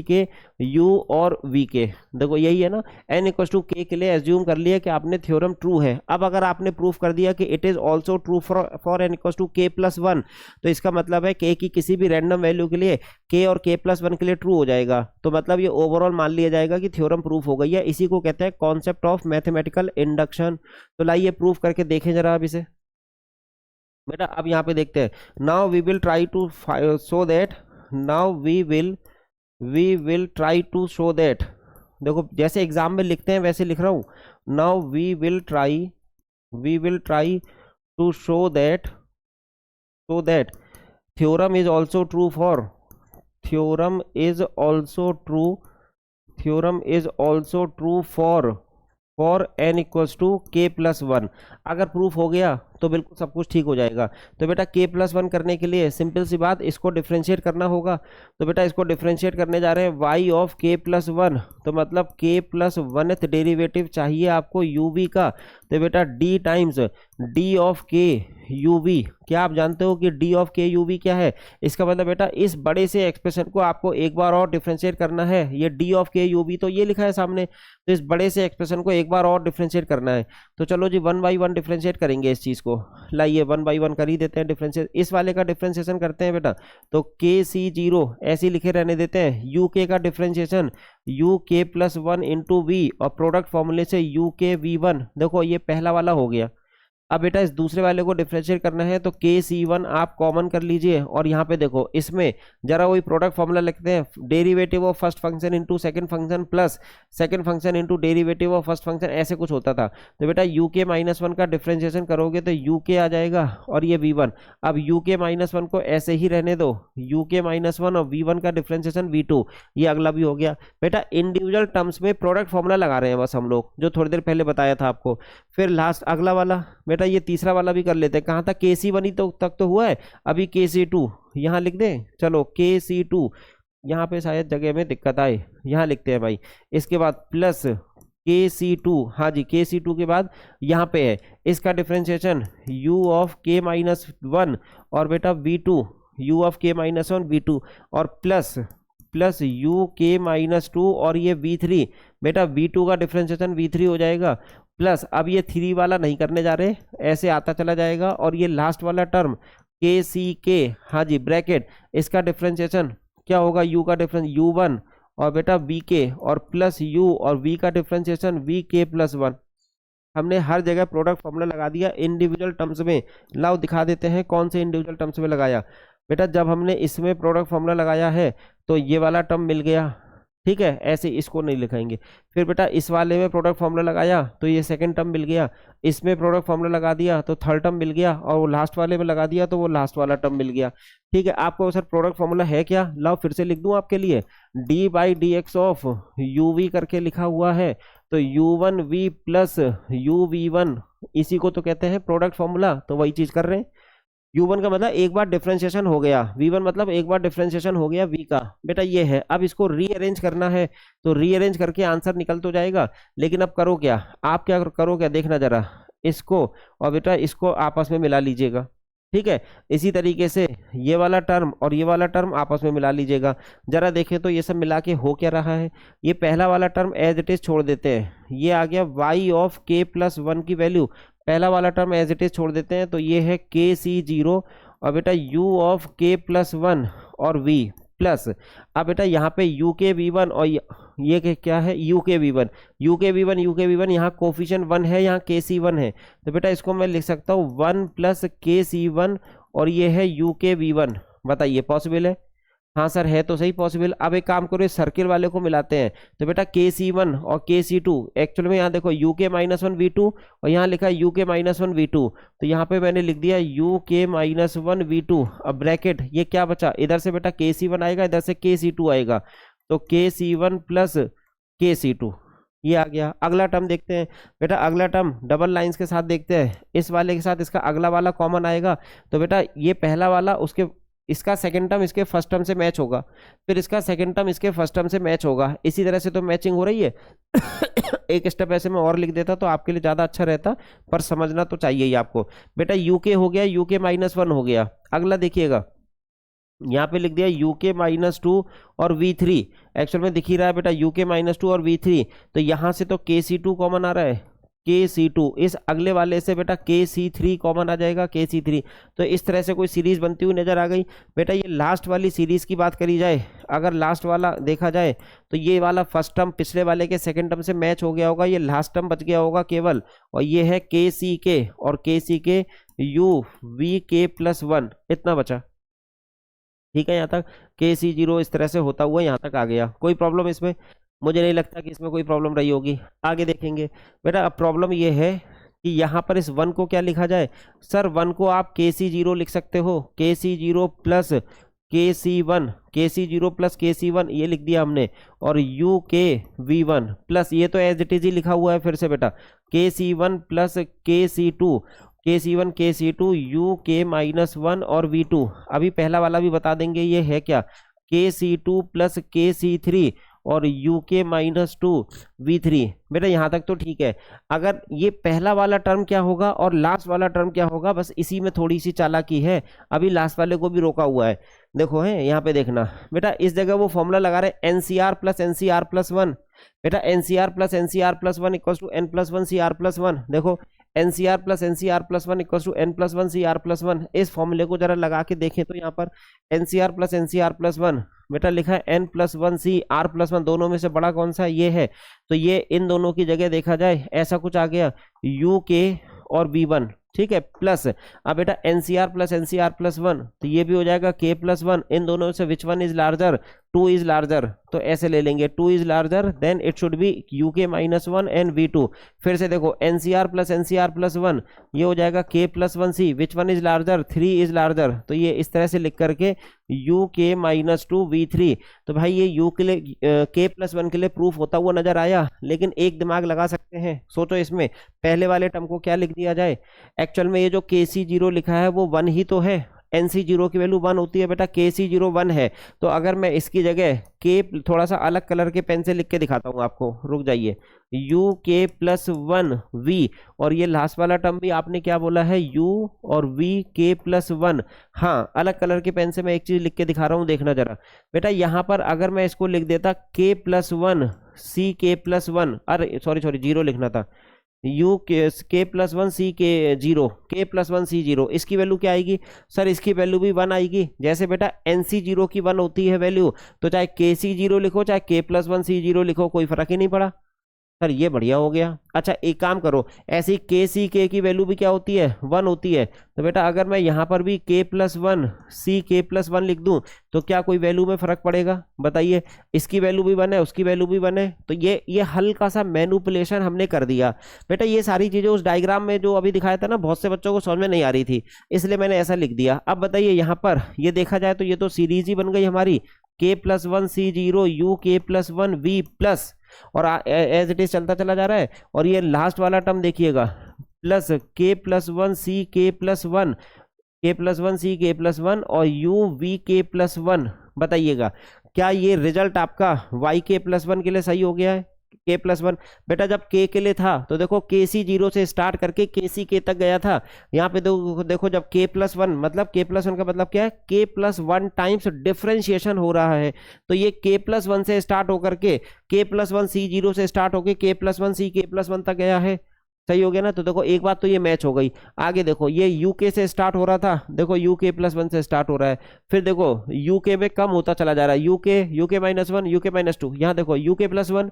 के u और v के। देखो यही है ना, n इक्वल टू k के लिए एज्यूम कर लिया कि आपने थ्योरम ट्रू है। अब अगर आपने प्रूफ कर दिया कि it is also true for n equal to k plus one, तो इसका मतलब है k की किसी भी रैंडम वैल्यू के लिए k और k प्लस वन के लिए ट्रू हो जाएगा। तो मतलब ये ओवरऑल मान लिया जाएगा कि थ्योरम प्रूफ हो गई है। इसी को कहते हैं कॉन्सेप्ट ऑफ मैथमेटिकल इंडक्शन। तो लाइए प्रूफ करके देखें जरा अब इसे। बेटा अब यहाँ पे देखते हैं, now we will try to show that, now we will try to show that. देखो जैसे एग्जाम में लिखते हैं वैसे लिख रहा हूँ। Now we will try to show that theorem is also true for, theorem is also true for n equals to k plus one. अगर प्रूफ हो गया तो बिल्कुल सब कुछ ठीक हो जाएगा। तो बेटा k प्लस वन करने के लिए सिंपल सी बात, इसको डिफ्रेंशिएट करना होगा। तो बेटा इसको डिफ्रेंशिएट करने जा रहे हैं y of k plus one, तो मतलब k प्लस वनथ डेरिवेटिव चाहिए आपको u v का। तो बेटा d times d of k u v, क्या आप जानते हो कि d of k u v क्या है? इसका मतलब बेटा इस बड़े से एक्सप्रेशन को आपको एक बार और डिफ्रेंशिएट करना है। ये d of k u v तो ये लिखा है सामने, तो इस बड़े से एक्सप्रेशन को एक बार और डिफ्रेंशिएट करना है। तो चलो जी वन बाई वन डिफ्रेंशिएट करेंगे इस चीज़ को। लाइए वन बाई वन कर ही देते हैं डिफ्रेंशिएट। इस वाले का डिफ्रेंशिएशन करते हैं बेटा, तो के सी जीरो ऐसे लिखे रहने देते हैं। यू के का डिफ्रेंशिएशन यू के प्लस वन इंटू वी, और प्रोडक्ट फॉर्मूले से यू के वी वन। देखो ये पहला वाला हो गया। अब बेटा इस दूसरे वाले को डिफरेंशिएट करना है, तो के सी वन आप कॉमन कर लीजिए, और यहाँ पे देखो इसमें जरा वही प्रोडक्ट फॉर्मूला लिखते हैं, derivative of first function into second function plus second function into derivative of first function, ऐसे कुछ होता था। तो बेटा यू के माइनस वन का डिफरेंशिएशन करोगे तो यू के आ जाएगा और ये वी वन। अब यू के माइनस वन को ऐसे ही रहने दो, यू के माइनस वन और वी वन का डिफरेंशिएशन वी टू, ये अगला भी हो गया। बेटा इंडिविजुअल टर्म्स में प्रोडक्ट फॉर्मूला लगा रहे हैं बस हम लोग, जो थोड़ी देर पहले बताया था आपको। फिर लास्ट अगला वाला, बेटा ये तीसरा वाला भी कर लेते हैं। कहाँ तक? के सी वन ही तो तक तो हुआ है, अभी के सी टू यहाँ लिख दें। चलो के सी टू, यहाँ पे शायद जगह में दिक्कत आए, यहाँ लिखते हैं भाई। इसके बाद प्लस के सी टू, हाँ जी के सी टू के बाद यहाँ पे है इसका डिफरेंशिएशन u ऑफ के माइनस वन, और बेटा वी टू यू ऑफ के माइनस वन वी टू, और plus you k minus two, और ये वी थ्री। बेटा वी टू का डिफरेंशिएशन वी थ्री हो जाएगा, प्लस अब ये थ्री वाला नहीं करने जा रहे, ऐसे आता चला जाएगा। और ये लास्ट वाला टर्म के सी के, हाँ जी ब्रैकेट, इसका डिफरेंशिएशन क्या होगा? u का डिफरेंस यू वन, और बेटा वी के, और प्लस u, और v का डिफरेंशिएशन वी के प्लस वन। हमने हर जगह प्रोडक्ट फॉर्मूला लगा दिया इंडिविजुअल टर्म्स में। लाओ दिखा देते हैं कौन से इंडिविजुअल टर्म्स में लगाया। बेटा जब हमने इसमें प्रोडक्ट फॉर्मूला लगाया है तो ये वाला टर्म मिल गया, ठीक है, ऐसे इसको नहीं लिखाएंगे। फिर बेटा इस वाले में प्रोडक्ट फॉर्मूला लगाया तो ये सेकंड टर्म मिल गया, इसमें प्रोडक्ट फॉर्मूला लगा दिया तो थर्ड टर्म मिल गया, और वो लास्ट वाले में लगा दिया तो वो लास्ट वाला टर्म मिल गया। ठीक है, आपको सर प्रोडक्ट फॉर्मूला है क्या, लाओ फिर से लिख दूं आपके लिए, d by d x of u v करके लिखा हुआ है, तो u one v plus u v one, इसी को तो कहते हैं प्रोडक्ट फॉर्मूला, तो वही चीज कर रहे हैं। u1 का मतलब एक बार डिफरेंशिएशन हो गया, v1 मतलब एक बार डिफरेंशिएशन हो गया v का, बेटा ये है। अब इसको रीअरेंज करना है तो रीअरेंज करके आंसर निकल तो जाएगा, लेकिन अब करो क्या, आप क्या करो, क्या देखना जरा, इसको और बेटा इसको आपस में मिला लीजिएगा। ठीक है, इसी तरीके से ये वाला टर्म और ये वाला टर्म आपस में मिला लीजिएगा। जरा देखें तो ये सब मिला के हो क्या रहा है, ये पहला वाला टर्म एज इट इज छोड़ देते हैं, ये आ गया y of k plus one की वैल्यू, पहला वाला टर्म एज इट इज छोड़ देते हैं तो ये है के सी जीरो, और बेटा u of k plus one और v प्लस, अब बेटा यहाँ पे यू के वी वन और ये क्या है यू के वी वन, यू के वी वन, यू के वी वन, यहाँ कोफिशिएंट वन है, यहाँ के सी वन है, तो बेटा इसको मैं लिख सकता हूँ वन प्लस के सी वन और ये है यू के वी वन। बताइए पॉसिबल है, हाँ सर है तो सही पॉसिबल। अब एक काम करो, इस सर्किल वाले को मिलाते हैं, तो बेटा के सी वन और के सी टू, एक्चुअल में यहाँ देखो you k minus one we to और यहाँ लिखा है you k minus one we to, तो यहाँ पे मैंने लिख दिया you k minus one we to, अब ब्रैकेट ये क्या बचा, इधर से बेटा के सी वन आएगा, इधर से के सी टू आएगा, तो के सी वन प्लस के सी टू, ये आ गया। अगला टर्म देखते हैं बेटा, अगला टर्म डबल लाइंस के साथ देखते हैं, इस वाले के साथ इसका अगला वाला कॉमन आएगा, तो बेटा ये पहला वाला उसके इसका सेकंड टर्म इसके फर्स्ट टर्म से मैच होगा, फिर इसका सेकंड टर्म इसके फर्स्ट टर्म से मैच होगा, इसी तरह से तो मैचिंग हो रही है। एक स्टेप ऐसे में और लिख देता तो आपके लिए ज़्यादा अच्छा रहता, पर समझना तो चाहिए ही आपको। बेटा यू के हो गया, यू के माइनस वन हो गया। अगला देखिएगा, यहाँ पे लिख दिया यू के माइनस टू और वी थ्री, एक्चुअल में दिख ही रहा है बेटा यू के माइनस टू और वी थ्री, तो यहाँ से तो के सी टू कॉमन आ रहा है, के सी टू, इस अगले वाले से बेटा के सी थ्री कॉमन आ जाएगा, के सी थ्री, तो इस तरह से कोई सीरीज बनती हुई नजर आ गई। बेटा ये लास्ट वाली सीरीज की बात करी जाए, अगर लास्ट वाला देखा जाए तो ये वाला फर्स्ट टर्म पिछले वाले के सेकंड टर्म से मैच हो गया होगा, ये लास्ट टर्म बच गया होगा केवल, और ये है के सी के और के सी के यू वी के प्लस वन, इतना बचा। ठीक है, यहाँ तक के सी जीरो इस तरह से होता हुआ यहाँ तक आ गया। कोई प्रॉब्लम इसमें, मुझे नहीं लगता कि इसमें कोई प्रॉब्लम रही होगी। आगे देखेंगे बेटा, अब प्रॉब्लम ये है कि यहाँ पर इस वन को क्या लिखा जाए, सर वन को आप के सी जीरो लिख सकते हो, के सी जीरो प्लस के सी वन, के सी जीरो प्लस के सी वन ये लिख दिया हमने, और यू के वी वन प्लस, ये तो एज इट इज ही लिखा हुआ है फिर से बेटा, के सी वन प्लस के सी टू, के सी वन के सी to you k minus one और वी टू। अभी पहला वाला भी बता देंगे ये है क्या, के सी टू प्लस के सी थ्री और you k minus two we three. बेटा यहाँ तक तो ठीक है। अगर ये पहला वाला टर्म क्या होगा और लास्ट वाला टर्म क्या होगा, बस इसी में थोड़ी सी चालाकी है, अभी लास्ट वाले को भी रोका हुआ है। देखो है यहाँ पे देखना बेटा, इस जगह वो फॉर्मूला लगा रहे NCR plus NCR plus one, बेटा NCR plus NCR plus one equal to N plus one C R plus one. देखो NCR plus NCR plus one equal to N plus one C R plus one. इस फॉर्मूले को जरा लगा के देखें तो यहाँ पर NCR plus NCR plus one, बेटा लिखा है N plus one C R plus one, दोनों में से बड़ा कौन सा ये है, तो ये इन दोनों की जगह देखा जाए ऐसा कुछ आ गया यू के और बी वन। ठीक है, प्लस अब बेटा NCR plus NCR plus one, तो ये भी हो जाएगा के प्लस वन, इन दोनों से which one is larger, two is larger, तो ऐसे ले लेंगे two is larger than it should be u k minus one and v two. फिर से देखो एनसीआर प्लस वन, ये हो जाएगा k plus one C, which one is larger, three is larger, तो ये इस तरह से लिख करके you k minus two we three. तो भाई ये यू के लिए के प्लस वन के लिए प्रूफ होता हुआ नजर आया, लेकिन एक दिमाग लगा सकते हैं, सोचो इसमें पहले वाले टर्म को क्या लिख दिया जाए। एक्चुअल में ये जो के सी जीरो लिखा है वो वन ही तो है, एन सी जीरो की वैल्यू वन होती है बेटा, के सी जीरो वन है, तो अगर मैं इसकी जगह के थोड़ा सा अलग कलर के पेन से लिख के दिखाता हूँ आपको, रुक जाइए, यू के प्लस वन वी, और ये लास्ट वाला टर्म भी आपने क्या बोला है यू और वी के प्लस वन। हाँ अलग कलर के पेन से मैं एक चीज लिख के दिखा रहा हूँ, देखना जरा बेटा, यहाँ पर अगर मैं इसको लिख देता के प्लस वन सी के प्लस वन, अरे सॉरी जीरो लिखना था, यू के प्लस वन सी के जीरो, के प्लस वन सी जीरो, इसकी वैल्यू क्या आएगी सर, इसकी वैल्यू भी वन आएगी। जैसे बेटा एन सी जीरो की वन होती है वैल्यू, तो चाहे के सी जीरो लिखो चाहे के प्लस वन सी जीरो लिखो, कोई फर्क ही नहीं पड़ा। सर ये बढ़िया हो गया। अच्छा एक काम करो, ऐसी के सी के की वैल्यू भी क्या होती है, 1 होती है। तो बेटा अगर मैं यहाँ पर भी k+1 सी k+1 लिख दूं तो क्या कोई वैल्यू में फर्क पड़ेगा, बताइए। इसकी वैल्यू भी 1 है, उसकी वैल्यू भी 1 है, तो ये हल्का सा मैनिपुलेशन हमने कर दिया। बेटा ये सारी चीजें उस डायग्राम में जो अभी दिखाया था ना, बहुत से बच्चों को समझ में नहीं आ रही थी, इसलिए मैंने ऐसा लिख दिया। अब बताइए यहाँ पर ये देखा जाए तो ये तो सीरीज ही बन गई हमारी, k+1 C0 U k+1 V plus, और एज इट इज चलता चला जा रहा है। और ये लास्ट वाला टर्म देखिएगा, plus k+1 C k+1, k+1 C k+1 और U V k+1। बताइएगा क्या ये रिजल्ट आपका y k+1 के लिए सही हो गया है, k+1। बेटा जब k के लिए था तो देखो KC0 से स्टार्ट करके KC k तक गया था। यहाँ पे देखो जब k+1, मतलब k+1 का मतलब क्या है, k+1 टाइम्स डिफरेंशिएशन हो रहा है, तो ये k+1 से स्टार्ट होकर के k+1 C0 से स्टार्ट होकर k+1 C k+1 तक गया है। सही हो गया ना। तो देखो एक बात तो ये मैच हो गई। आगे देखो ये uk से स्टार्ट हो रहा था, देखो uk+1 से स्टार्ट हो रहा है, फिर देखो uk में कम होता चला जा रहा है, uk-1 uk-2, यहाँ देखो uk+1,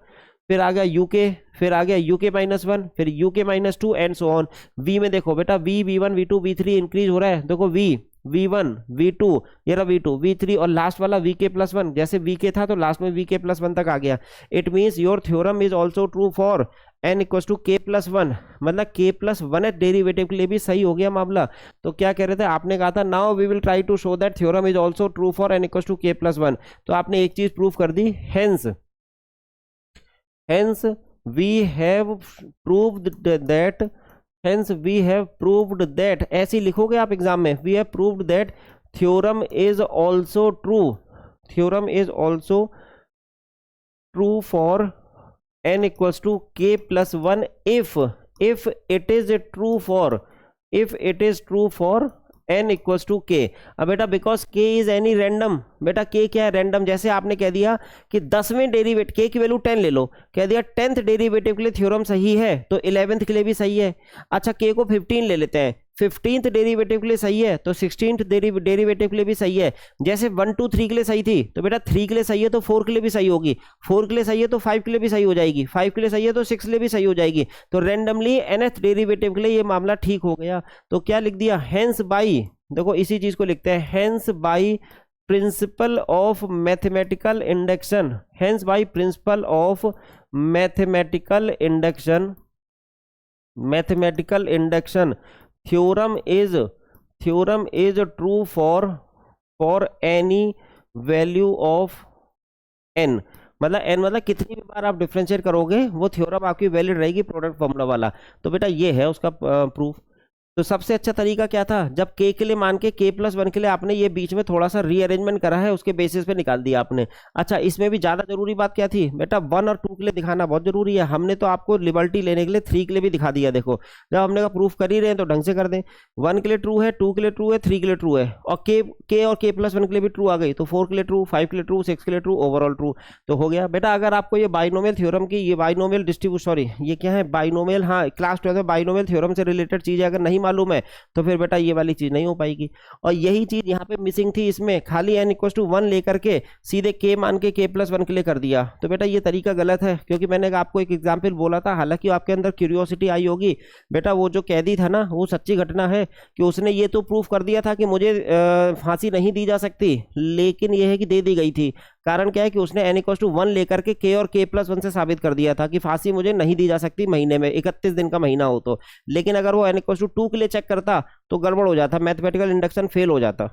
फिर आ गया uk, फिर आ गया uk-1, फिर uk-2 and so on. v में देखो बेटा v1 v2 v3 इंक्रीज हो रहा है, देखो v1 v2, ये रहा v2 v3 और लास्ट वाला vk+1, जैसे vk था तो लास्ट में vk+1 तक आ गया। It means your theorem is also true for n equal to k+1, मतलब k+1 डेरिवेटिव के लिए भी सही हो गया मामला। तो क्या कह रहे थे, आपने कहा था now we will try to show that theorem is also true for n equal to k+1, तो आपने एक चीज प्रूव कर दी, hence we have proved that, hence we have proved that, ऐसे ही लिखोगे आप एग्जाम में, we have proved that theorem is also true, theorem is also true for n equals to k+1 if it is true for, if it is true for n equals to k। अब बेटा because k is any random, बेटा k क्या है, रैंडम। जैसे आपने कह दिया कि 10वें डेरिवेटिव, k की वैल्यू 10 ले लो, कह दिया 10th डेरिवेटिव के लिए थ्योरम सही है तो 11th के लिए भी सही है। अच्छा k को 15 ले लेते हैं, 15th डेरिवेटिव के लिए सही है तो 16th डेरिवेटिव के लिए भी सही है। जैसे 1 2 3 के लिए सही थी तो बेटा 3 के लिए सही है तो 4 के लिए भी सही होगी, 4 के लिए सही है तो 5 के लिए भी सही हो जाएगी, 5 के लिए सही है तो 6 के लिए भी सही हो जाएगी। तो रैंडमली nth डेरिवेटिव के लिए ये मामला ठीक हो गया। तो क्या लिख दिया, हेंस बाई, देखो इसी चीज को लिखते हैं, hence by principle of mathematical induction, hence by principle of mathematical induction, mathematical induction theorem is true for any value of n, मतलब n मतलब कितनी भी बार आप डिफरेंशिएट करोगे वो थ्योरम आपकी वैलिड रहेगी, प्रोडक्ट फॉर्मूला वाला। तो बेटा ये है उसका प्रूफ। तो सबसे अच्छा तरीका क्या था, जब k के लिए मान के k+1 के लिए आपने ये बीच में थोड़ा सा रीअरेंजमेंट करा है, उसके बेसिस पे निकाल दिया आपने। अच्छा इसमें भी ज्यादा जरूरी बात क्या थी बेटा, 1 और 2 के लिए दिखाना बहुत जरूरी है। हमने तो आपको लिबर्टी लेने के लिए 3 के लिए भी दिखा दिया। देखो जब हमने का प्रूफ कर ही रहे हैं तो ढंग से कर दें, 1 के लिए ट्रू है, 2 के लिए ट्रू है, 3 के लिए ट्रू है, और k और k+1 के लिए भी ट्रू आ गई, तो 4 के लिए ट्रू, 5 के लिए ट्रू, 6 के लिए ट्रू, ओवरऑल ट्रू। तो हो गया बेटा। अगर आपको ये बाइनोमियल थ्योरम की, ये बाइनोमियल डिस्ट्रीब्यूशन, सॉरी ये क्या है, बाइनोमियल, हाँ क्लास 12 में बाइनोमियल थ्योरम से रिलेटेड चीजें अगर नहीं मालूम है तो फिर बेटा ये वाली चीज नहीं हो पाएगी। और यही चीज यहाँ पे मिसिंग थी, इसमें खाली n इक्वल टू 1 लेकर के सीधे k मान के k+1 के लिए कर दिया। तो बेटा ये तरीका गलत है, क्योंकि मैंने आपको एक एग्जाम्पल बोला था, हालांकि आपके अंदर क्यूरियोसिटी आई होगी बेटा, वो जो कैदी था ना, वो सच्ची घटना है कि उसने ये तो प्रूफ कर दिया था कि मुझे फांसी नहीं दी जा सकती, लेकिन यह है कि दे दी गई थी। कारण क्या है कि उसने n इक्वल टू 1 लेकर के k और k+1 से साबित कर दिया था कि फांसी मुझे नहीं दी जा सकती महीने में, 31 दिन का महीना हो तो। लेकिन अगर वो n इक्वल टू 2 के लिए चेक करता तो गड़बड़ हो जाता, मैथमेटिकल इंडक्शन फेल हो जाता।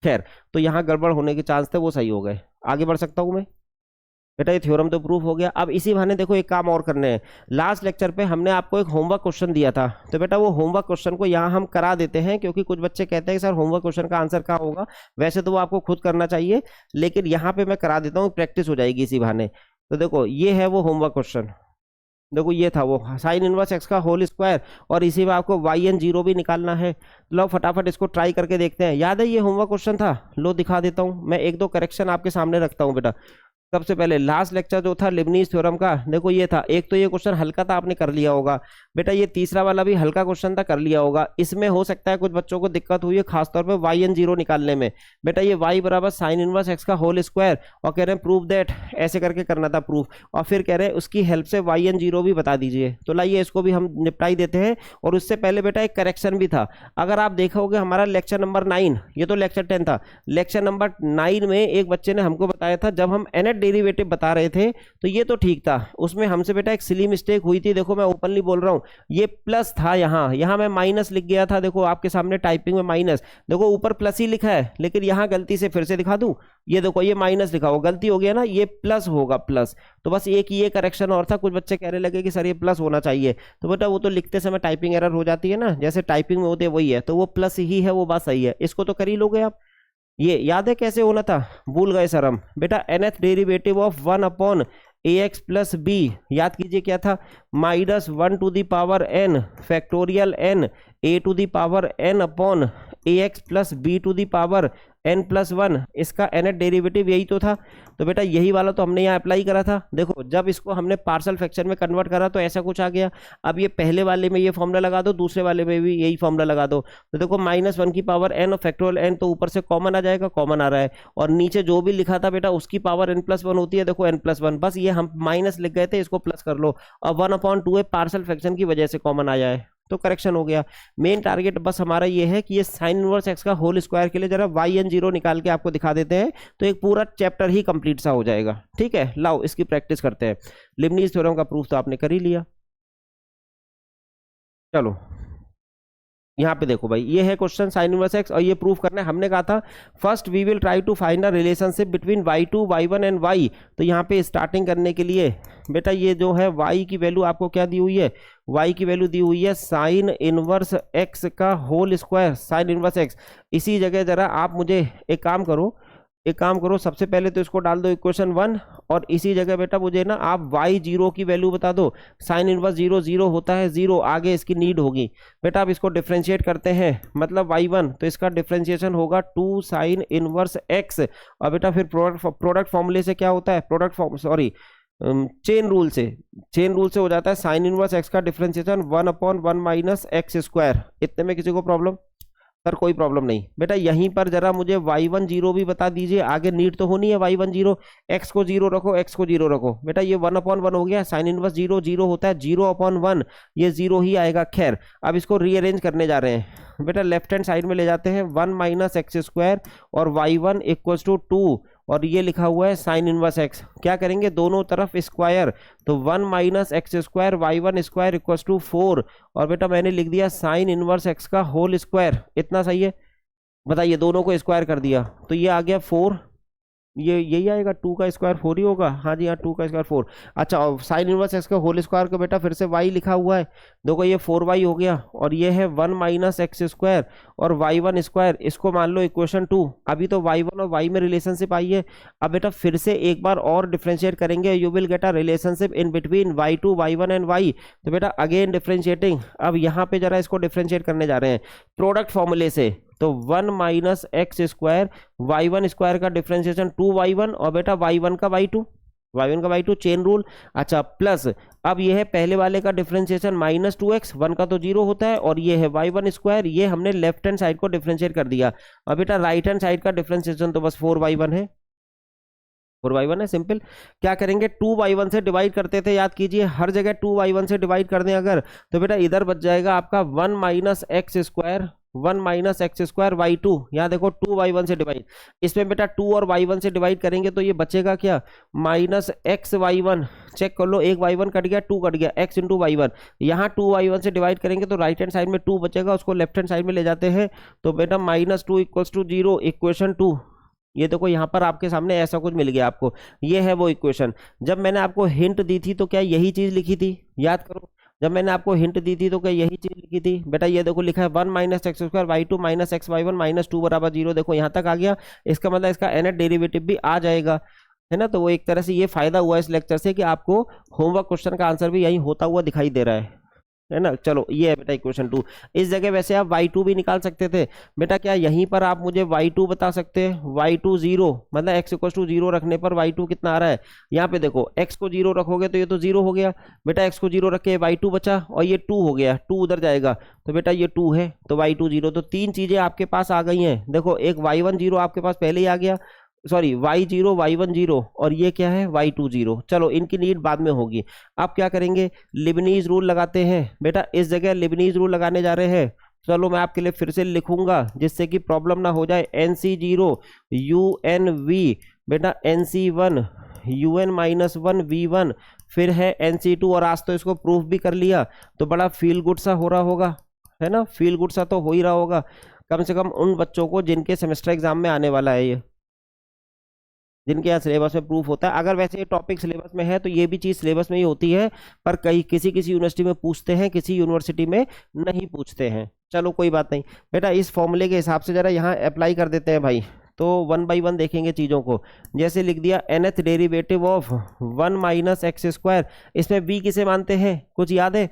खैर तो यहाँ गड़बड़ होने के चांस थे, वो सही हो गए। आगे बढ़ सकता हूँ मैं बेटा, ये थ्योरम तो प्रूफ हो गया। अब इसी बहाने देखो एक काम और करने हैं। लास्ट लेक्चर पे हमने आपको एक होमवर्क क्वेश्चन दिया था, तो बेटा वो होमवर्क क्वेश्चन को यहाँ हम करा देते हैं, क्योंकि कुछ बच्चे कहते हैं कि सर होमवर्क क्वेश्चन का आंसर क्या होगा। वैसे तो वो आपको खुद करना चाहिए, लेकिन यहाँ पे मैं करा देता हूँ, प्रैक्टिस हो जाएगी इसी बहाने। तो देखो ये है वो होमवर्क क्वेश्चन, देखो ये था वो साइन इनवर्स x का होल स्क्वायर, और इसी में आपको yn0 भी निकालना है। लो फटाफट इसको ट्राई करके देखते हैं। याद है ये होमवर्क क्वेश्चन था, लो दिखा देता हूँ मैं, 1 2 करेक्शन आपके सामने रखता हूँ बेटा। सबसे पहले लास्ट लेक्चर जो था लिबनीज थ्योरम का, देखो ये था, एक तो ये क्वेश्चन हल्का था, आपने कर लिया होगा। बेटा ये तीसरा वाला भी हल्का क्वेश्चन था, कर लिया होगा। इसमें हो सकता है कुछ बच्चों को दिक्कत हुई है खासतौर पे y n0 निकालने में। बेटा ये y बराबर साइन इनवर्स x का होल स्क्वायर, और कह रहे हैं प्रूव दैट, ऐसे करके करना था प्रूफ, और फिर कह रहे हैं उसकी हेल्प से y n0 भी बता दीजिए। तो लाइए इसको भी हम निपटाई देते हैं। और उससे पहले बेटा एक करेक्शन भी था। अगर आप देखोगे हमारा लेक्चर नंबर 9, ये तो लेक्चर 10 था, लेक्चर नंबर 9 में एक बच्चे ने हमको बताया था, जब हम nth डेरिवेटिव बता रहे थे तो ये तो ठीक था, उसमें हमसे बेटा एक सिली मिस्टेक हुई थी। देखो मैं ओपनली बोल रहा हूं, ये प्लस था, यहाँ मैं माइनस लिख गया था। देखो आपके सामने टाइपिंग में माइनस, देखो ऊपर प्लस ही लिखा है, लेकिन यहाँ गलती से फिर से दिखा दूं, ये देखो ये माइनस लिखा हो, गलती हो गया ना, ये प्लस होगा प्लस। तो बस एक ये करेक्शन और था। कुछ बच्चे कहने लगे कि सर ये प्लस होना चाहिए, तो बेटा वो तो लिखते समय टाइपिंग एरर हो जाती है ना, जैसे टाइपिंग में होते वही है, तो वो प्लस ही है, वो बात सही है। इसको तो कर ही लोगे आप। ये याद है कैसे होना था, भूल गए सर हम। बेटा nth derivative of 1 upon ax plus b, याद कीजिए क्या था, minus 1 to the power n factorial n a to the power n upon ax plus b to the power n plus 1, इसका nth डेरिवेटिव यही तो था। तो बेटा यही वाला तो हमने यहाँ अप्लाई करा था। देखो जब इसको हमने पार्शियल फ्रैक्शन में कन्वर्ट करा तो ऐसा कुछ आ गया। अब ये पहले वाले में ये फॉर्मूला लगा दो, दूसरे वाले में भी यही फॉर्मूला लगा दो। तो देखो माइनस 1 की पावर n और फैक्टोरियल n, तो ऊपर से कॉमन आ जाएगा, कॉमन आ रहा है, और नीचे जो भी लिखा था बेटा उसकी पावर n प्लस 1 होती है, देखो n प्लस 1, बस ये हम माइनस लिख गए थे, इसको प्लस कर लो, और 1/2 है, पार्शियल फ्रैक्शन की वजह से कॉमन आ जाए, तो करेक्शन हो गया। मेन टारगेट बस हमारा ये है कि ये साइन इनवर्स एक्स का होल स्क्वायर के लिए जरा y n0 निकाल के आपको दिखा देते हैं, तो एक पूरा चैप्टर ही कंप्लीट सा हो जाएगा। ठीक है, लाओ इसकी प्रैक्टिस करते हैं। लिबनीज थ्योरम का प्रूफ तो आपने कर ही लिया। चलो यहाँ पे देखो भाई, ये है क्वेश्चन साइन इनवर्स एक्स, और ये प्रूफ करना है। हमने कहा था first we will try to find a relationship between y2, y1 and y। तो यहाँ पे स्टार्टिंग करने के लिए बेटा ये जो है y की वैल्यू आपको क्या दी हुई है, y की वैल्यू दी हुई है साइन इनवर्स x का whole square, sine inverse x। इसी जगह जरा आप मुझे एक काम करो, सबसे पहले तो इसको डाल दो इक्वेशन 1, और इसी जगह बेटा मुझे ना आप y0 की वैल्यू बता दो। साइन इनवर्स 0 0 होता है, 0 आगे इसकी नीड होगी। बेटा अब इसको डिफरेंशिएट करते हैं, मतलब y1, तो इसका डिफरेंशिएशन होगा 2 साइन इनवर्स x। और बेटा फिर प्रोडक्ट फॉर्मूले से क्या होता है, चेन रूल से हो जाता है साइन इनवर्स x का डिफरेंशिएशन 1/1 माइनस एक्स स्क्वायर। इतने में किसी को प्रॉब्लम? सर कोई प्रॉब्लम नहीं। बेटा यहीं पर जरा मुझे y10 भी बता दीजिए, आगे नीड तो होनी है y10, x को 0 रखो, x को 0 रखो। बेटा ये 1/1 हो गया, साइन इनवर्स 0 0 होता है, 0/1, ये 0 ही आएगा। खैर अब इसको रीअरेंज करने जा रहे हैं। बेटा लेफ्ट हैंड साइड में ले जाते हैं 1 माइनस एक्स स्क्वायर, और y1 इक्वल्स टू 2, और ये लिखा हुआ है साइन इनवर्स x। क्या करेंगे, दोनों तरफ स्क्वायर, तो 1 minus x square y1 square equals to 4, और बेटा मैंने लिख दिया साइन इनवर्स x का होल स्क्वायर। इतना सही है? बताइए, दोनों को स्क्वायर कर दिया तो ये आ गया 4, ये यही आएगा, 2 का स्क्वायर 4 ही होगा। हाँ जी हाँ, 2 का स्क्वायर 4। अच्छा, और साइन इनवर्स एक्स का होल स्क्वायर को बेटा फिर से y लिखा हुआ है, देखो ये 4y हो गया, और ये है 1 माइनस एक्स स्क्वायर और y1 स्क्वायर, इसको मान लो इक्वेशन 2। अभी तो y1 और y में रिलेशनशिप आई है। अब बेटा फिर से एक बार और डिफ्रेंशिएट करेंगे, you will get a relationship in between y2, y1 and y। तो बेटा अगेन डिफ्रेंशिएटिंग, अब यहाँ पे जरा इसको डिफ्रेंशिएट करने जा रहे हैं प्रोडक्ट फॉर्मूले से। तो 1 minus x square y1 square का डिफरेंशिएशन 2y1, और बेटा y1 का y2, चेन रूल। अच्छा प्लस, अब ये है पहले वाले का डिफरेंशिएशन माइनस 2x, 1 का तो 0 होता है, और ये है y1 स्क्वायर, ये हमने लेफ्ट हैंड साइड को डिफरेंशिएट कर दिया। अब बेटा राइट हैंड साइड का डिफरेंशिएशन तो बस 4y1 है, 4y1 है, सिंपल। क्या करेंगे, 2y1 से डिवाइड करते थे, याद कीजिए, हर जगह 2y1 से डिवाइड कर दें अगर, तो बेटा इधर बच जाएगा आपका 1 माइनस एक्स स्क्वायर y2। यहाँ देखो 2y1 से डिवाइड, इसमें बेटा 2 और y1 से डिवाइड करेंगे तो ये बचेगा क्या, माइनस एक्स y1। चेक कर लो, एक y1 कट गया, 2 कट गया, x इंटू y1। यहाँ 2y1 से डिवाइड करेंगे तो राइट हैंड साइड में 2 बचेगा, उसको लेफ्ट हैंड साइड में ले जाते हैं, तो बेटा माइनस 2 इक्वल्स टू 0, इक्वेशन 2। ये देखो यहाँ पर आपके सामने ऐसा कुछ मिल गया आपको, ये है वो इक्वेशन। जब मैंने आपको हिंट दी थी तो क्या यही चीज लिखी थी, याद करो, जब मैंने आपको हिंट दी थी तो क्या यही चीज लिखी थी? बेटा ये देखो लिखा है 1 minus x square y2 minus x y1 minus 2 बराबर 0। देखो यहाँ तक आ गया, इसका मतलब इसका nth डेरिवेटिव भी आ जाएगा, है ना। तो वो एक तरह से ये फायदा हुआ इस लेक्चर से कि आपको होमवर्क क्वेश्चन का आंसर भी यही होता हुआ दिखाई दे रहा है। है ना। चलो ये है बेटा इक्वेशन 2। इस जगह वैसे आप y2 भी निकाल सकते थे बेटा। क्या यहीं पर आप मुझे y2 बता सकते हैं? y2 0, मतलब x इक्वल टू 0 रखने पर y2 कितना आ रहा है? यहाँ पे देखो x को 0 रखोगे तो ये तो 0 हो गया बेटा, x को 0 रख के y2 बचा और ये 2 हो गया, 2 उधर जाएगा तो बेटा ये 2 है तो y2 0। तो तीन चीजें आपके पास आ गई हैं। देखो एक y1 0 आपके पास पहले ही आ गया, सॉरी y0 y1 0, और ये क्या है y2 0। चलो इनकी नीड बाद में होगी। आप क्या करेंगे? लिबनीज रूल लगाते हैं बेटा। इस जगह लिबनीज रूल लगाने जा रहे हैं। चलो मैं आपके लिए फिर से लिखूंगा जिससे कि प्रॉब्लम ना हो जाए। NC0 UNV बेटा, NC1 UN-1 V1, फिर है NC2, और आज तो इसको प्रूफ भी कर लिया तो बड़ा फील गुड सा हो रहा होगा, है ना। फील गुड सा तो हो ही रहा होगा कम से कम उन बच्चों को जिनके सेमेस्टर एग्जाम में आने वाला है, ये जिनके यहाँ सिलेबस में प्रूफ होता है। अगर वैसे ये टॉपिक सिलेबस में है तो ये भी चीज़ सिलेबस में ही होती है, पर कई किसी किसी यूनिवर्सिटी में पूछते हैं, किसी यूनिवर्सिटी में नहीं पूछते हैं। चलो कोई बात नहीं बेटा, इस फॉर्मूले के हिसाब से जरा यहाँ अप्लाई कर देते हैं भाई। तो 1 बाई 1 देखेंगे चीज़ों को। जैसे लिख दिया nth derivative of 1 minus x square. इसमें v किसे मानते हैं? कुछ याद है?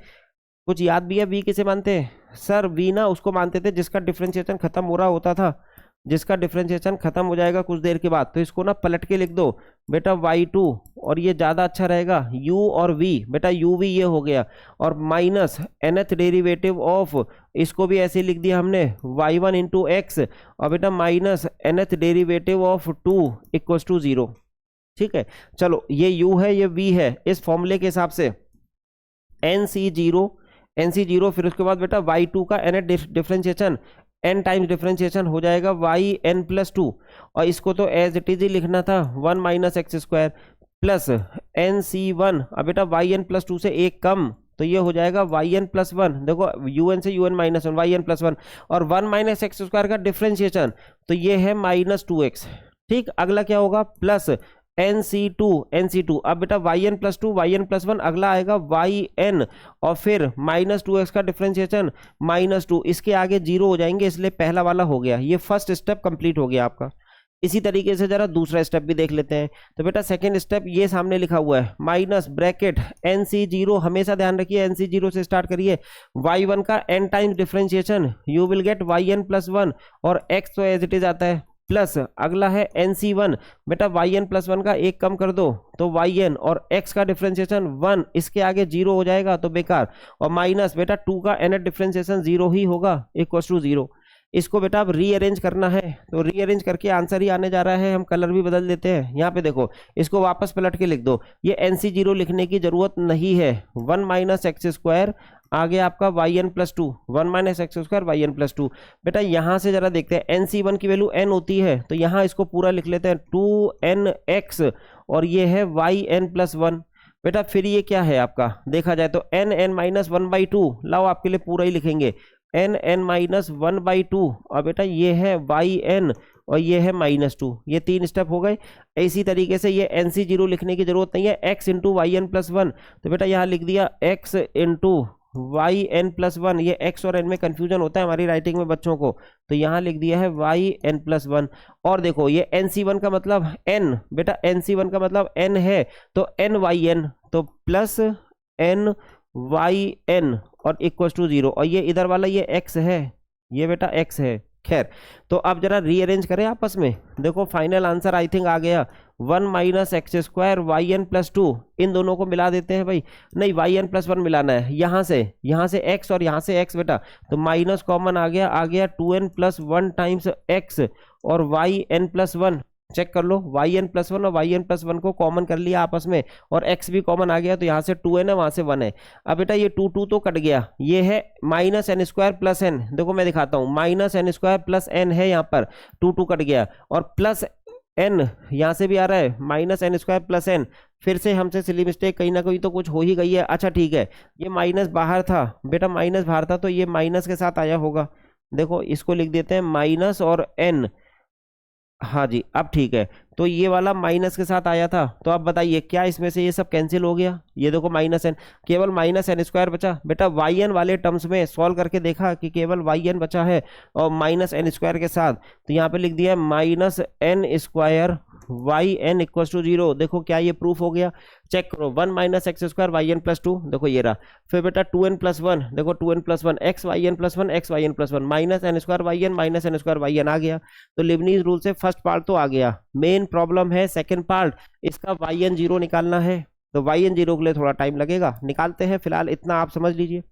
कुछ याद भी है v किसे मानते हैं? सर v ना उसको मानते थे जिसका डिफ्रेंशिएशन खत्म हो रहा होता था, जिसका डिफरेंशिएशन खत्म हो जाएगा कुछ देर के बाद। तो इसको ना पलट के लिख दो बेटा y2, और ये ज़्यादा अच्छा रहेगा u और v बेटा, u v ये हो गया, और माइनस nth डेरिवेटिव ऑफ, इसको भी ऐसे लिख दिया हमने y1 इंटू एक्स, और बेटा minus nth derivative of 2 equals to 0। ठीक है, चलो ये u है ये v है। इस फॉर्मूले के हिसाब से NC0 फिर उसके बाद बेटा y2 का nth differentiation n times differentiation हो जाएगा yn प्लस 2, और इसको तो एज इट इज ही लिखना था 1 minus x square plus NC1। अब बेटा yn प्लस 2 से एक कम तो ये हो जाएगा yn प्लस 1। देखो un से un माइनस 1, yn प्लस 1, और 1 माइनस एक्स स्क्वायर का डिफरेंशिएशन तो ये है माइनस 2x। ठीक, अगला क्या होगा? Plus NC2। अब बेटा yn प्लस 2 yn प्लस 1, अगला आएगा yn, और फिर माइनस 2x का डिफरेंशिएशन माइनस 2, इसके आगे 0 हो जाएंगे, इसलिए पहला वाला हो गया। ये फर्स्ट स्टेप कंप्लीट हो गया आपका। इसी तरीके से जरा दूसरा स्टेप भी देख लेते हैं। तो बेटा सेकंड स्टेप ये सामने लिखा हुआ है, माइनस ब्रैकेट NC0, हमेशा ध्यान रखिए NC0 से स्टार्ट करिए, y1 का n times differentiation, you will get yn plus 1, और x तो एज इट इज आता है, प्लस अगला है NC1 बेटा, yn प्लस 1 का एक कम कर दो तो yn, और x का डिफरेंशिएशन 1, इसके आगे 0 हो जाएगा तो बेकार, और माइनस बेटा 2 का nth डिफरेंशिएशन 0 ही होगा इक्वल टू 0। इसको बेटा अब रीअरेंज करना है, तो रीअरेंज करके आंसर ही आने जा रहा है। हम कलर भी बदल देते हैं। यहाँ पे देखो, इसको वापस पलट के लिख दो। ये NC0 लिखने की जरूरत नहीं है। 1 माइनस एक्स स्क्वायर आगे आपका yn plus 2, 1 minus x square yn plus 2। बेटा यहाँ से जरा देखते हैं, NC1 की वैल्यू n होती है तो यहाँ इसको पूरा लिख लेते हैं 2nx, और ये है yn प्लस 1। बेटा फिर ये क्या है आपका? देखा जाए तो n माइनस 1/2, लाओ आपके लिए पूरा ही लिखेंगे n माइनस 1/2, और बेटा ये है yn, और ये है माइनस 2। ये तीन स्टेप हो गए। इसी तरीके से ये NC0 लिखने की जरूरत नहीं है, x इंटू yn प्लस 1, तो बेटा यहाँ लिख दिया x इंटू yn प्लस 1। ये x और n में कंफ्यूजन होता है हमारी राइटिंग में बच्चों को, तो यहाँ लिख दिया है yn प्लस 1। और देखो ये NC1 का मतलब n, बेटा NC1 का मतलब n है तो nyn, तो प्लस nyn और इक्वल टू 0, और ये इधर वाला ये x है, ये बेटा x है। खैर, तो अब जरा रीअरेंज करें आपस में। देखो फाइनल आंसर आई थिंक आ गया, 1 minus x square yn plus 2, इन दोनों को मिला देते हैं भाई। नहीं, yn प्लस 1 मिलाना है, यहाँ से x और यहाँ से x बेटा, तो माइनस कॉमन आ गया 2n प्लस 1 टाइम्स x, और yn प्लस 1 चेक कर लो, yn प्लस 1 और yn प्लस 1 को कॉमन कर लिया आपस में, और x भी कॉमन आ गया, तो यहाँ से 2n है, वहाँ से 1 है। अब बेटा ये 2 तो कट गया, ये है minus n square plus n। देखो मैं दिखाता हूँ, minus n square plus n है यहाँ पर, 2 कट गया, और प्लस n यहाँ से भी आ रहा है, minus n square plus n। फिर से हमसे सिली मिस्टेक कहीं ना कहीं तो कुछ हो ही गई है। अच्छा ठीक है, ये माइनस बाहर था बेटा, माइनस बाहर था तो ये माइनस के साथ आया होगा। देखो इसको लिख देते हैं माइनस और n, हाँ जी अब ठीक है। तो ये वाला माइनस के साथ आया था। तो अब बताइए क्या इसमें से ये सब कैंसिल हो गया, ये देखो माइनस एन, केवल माइनस एन स्क्वायर बचा। बेटा वाई एन वाले टर्म्स में सॉल्व करके देखा कि केवल वाई एन बचा है और माइनस एन स्क्वायर के साथ, तो यहाँ पे लिख दिया minus n square y n equal to 0। देखो क्या ये प्रूफ हो गया, चेक करो, 1 minus x square y n plus 2, देखो ये रहा। फिर बेटा 2n प्लस 1, देखो 2n plus 1 x y n plus 1 x y n plus 1 minus n square y n minus n square y n आ गया। तो लिबनीज रूल से फर्स्ट पार्ट तो आ गया, मेन प्रॉब्लम है सेकंड पार्ट, इसका वाई एन 0 निकालना है। तो वाई एन 0 के लिए थोड़ा टाइम लगेगा, निकालते हैं, फिलहाल इतना आप समझ लीजिए।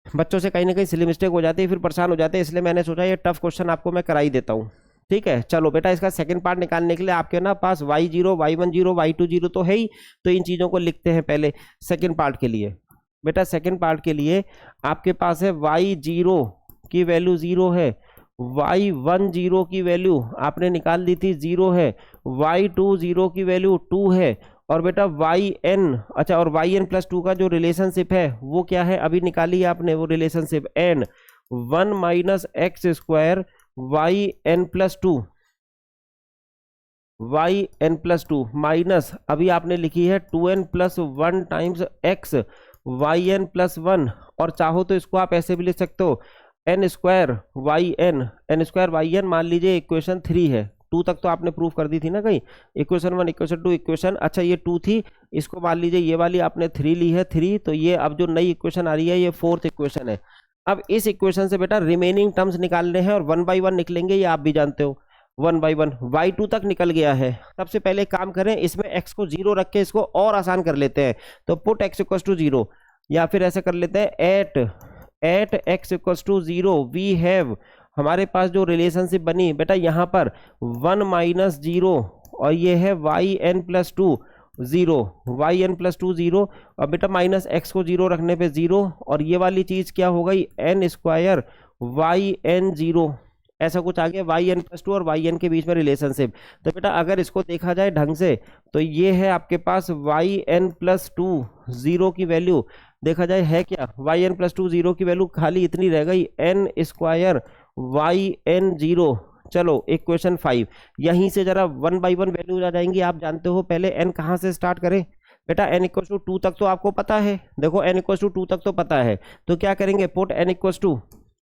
बच्चों से कहीं ना कहीं सिली मिस्टेक हो जाती है, फिर परेशान हो जाते हैं, इसलिए मैंने सोचा ये टफ क्वेश्चन आपको मैं करा ही देता हूँ। ठीक है, चलो बेटा इसका सेकंड पार्ट निकालने के लिए आपके ना पास y0 y1 0 y2 0 तो है ही, तो इन चीज़ों को लिखते हैं पहले सेकंड पार्ट के लिए। बेटा सेकंड पार्ट के लिए आपके पास है y0 की वैल्यू 0 है, y1 0 की वैल्यू आपने निकाल दी थी 0 है, y2 0 की वैल्यू 2 है, और बेटा yn, अच्छा, और yn प्लस 2 का जो रिलेशनशिप है वो क्या है, अभी निकाली है आपने वो relationship, n 1 minus x square y n plus 2 minus अभी आपने लिखी है 2n plus 1 times x y n plus 1, और चाहो तो इसको आप ऐसे भी लिख सकते हो एन स्क्वायर वाई एन मान लीजिए इक्वेशन 3 है। 2 तक तो आपने प्रूफ कर दी थी ना कहीं, इक्वेशन 1 इक्वेशन 2 इक्वेशन, अच्छा ये 2 थी, इसको मान लीजिए ये वाली आपने 3 ली है 3, तो ये अब जो नई इक्वेशन आ रही है ये 4th इक्वेशन है। अब इस इक्वेशन से बेटा रिमेनिंग टर्म्स निकालने हैं और 1 बाई 1 निकलेंगे, ये आप भी जानते हो, 1 बाई 1 y2 तक निकल गया है। सबसे पहले काम करें, इसमें x को 0 रख के इसको और आसान कर लेते हैं, तो पुट x इक्वल टू 0, या फिर ऐसे कर लेते हैं at x equal to 0 we have, हमारे पास जो रिलेशनशिप बनी बेटा यहाँ पर 1 माइनस 0 और ये है y n plus 2 0, y n plus 2 0, और बेटा माइनस एक्स को 0 रखने पे 0, और ये वाली चीज़ क्या हो गई एन स्क्वायर वाई एन 0, ऐसा कुछ आ गया, वाई एन प्लस 2 और वाई एन के बीच में रिलेशनशिप। तो बेटा अगर इसको देखा जाए ढंग से तो ये है आपके पास वाई एन प्लस 2 0 की वैल्यू, देखा जाए है क्या, वाई एन प्लस 2 0 की वैल्यू खाली इतनी रह गई एन स्क्वायर वाई एन 0। चलो इक्वेशन 5, यहीं से जरा 1 बाई 1 वैल्यूज आ जाएंगी, आप जानते हो पहले n कहाँ से स्टार्ट करें बेटा, n इक्वल टू 2 तक तो आपको पता है, देखो n इक्वल टू 2 तक तो पता है, तो क्या करेंगे पुट n इक्वल टू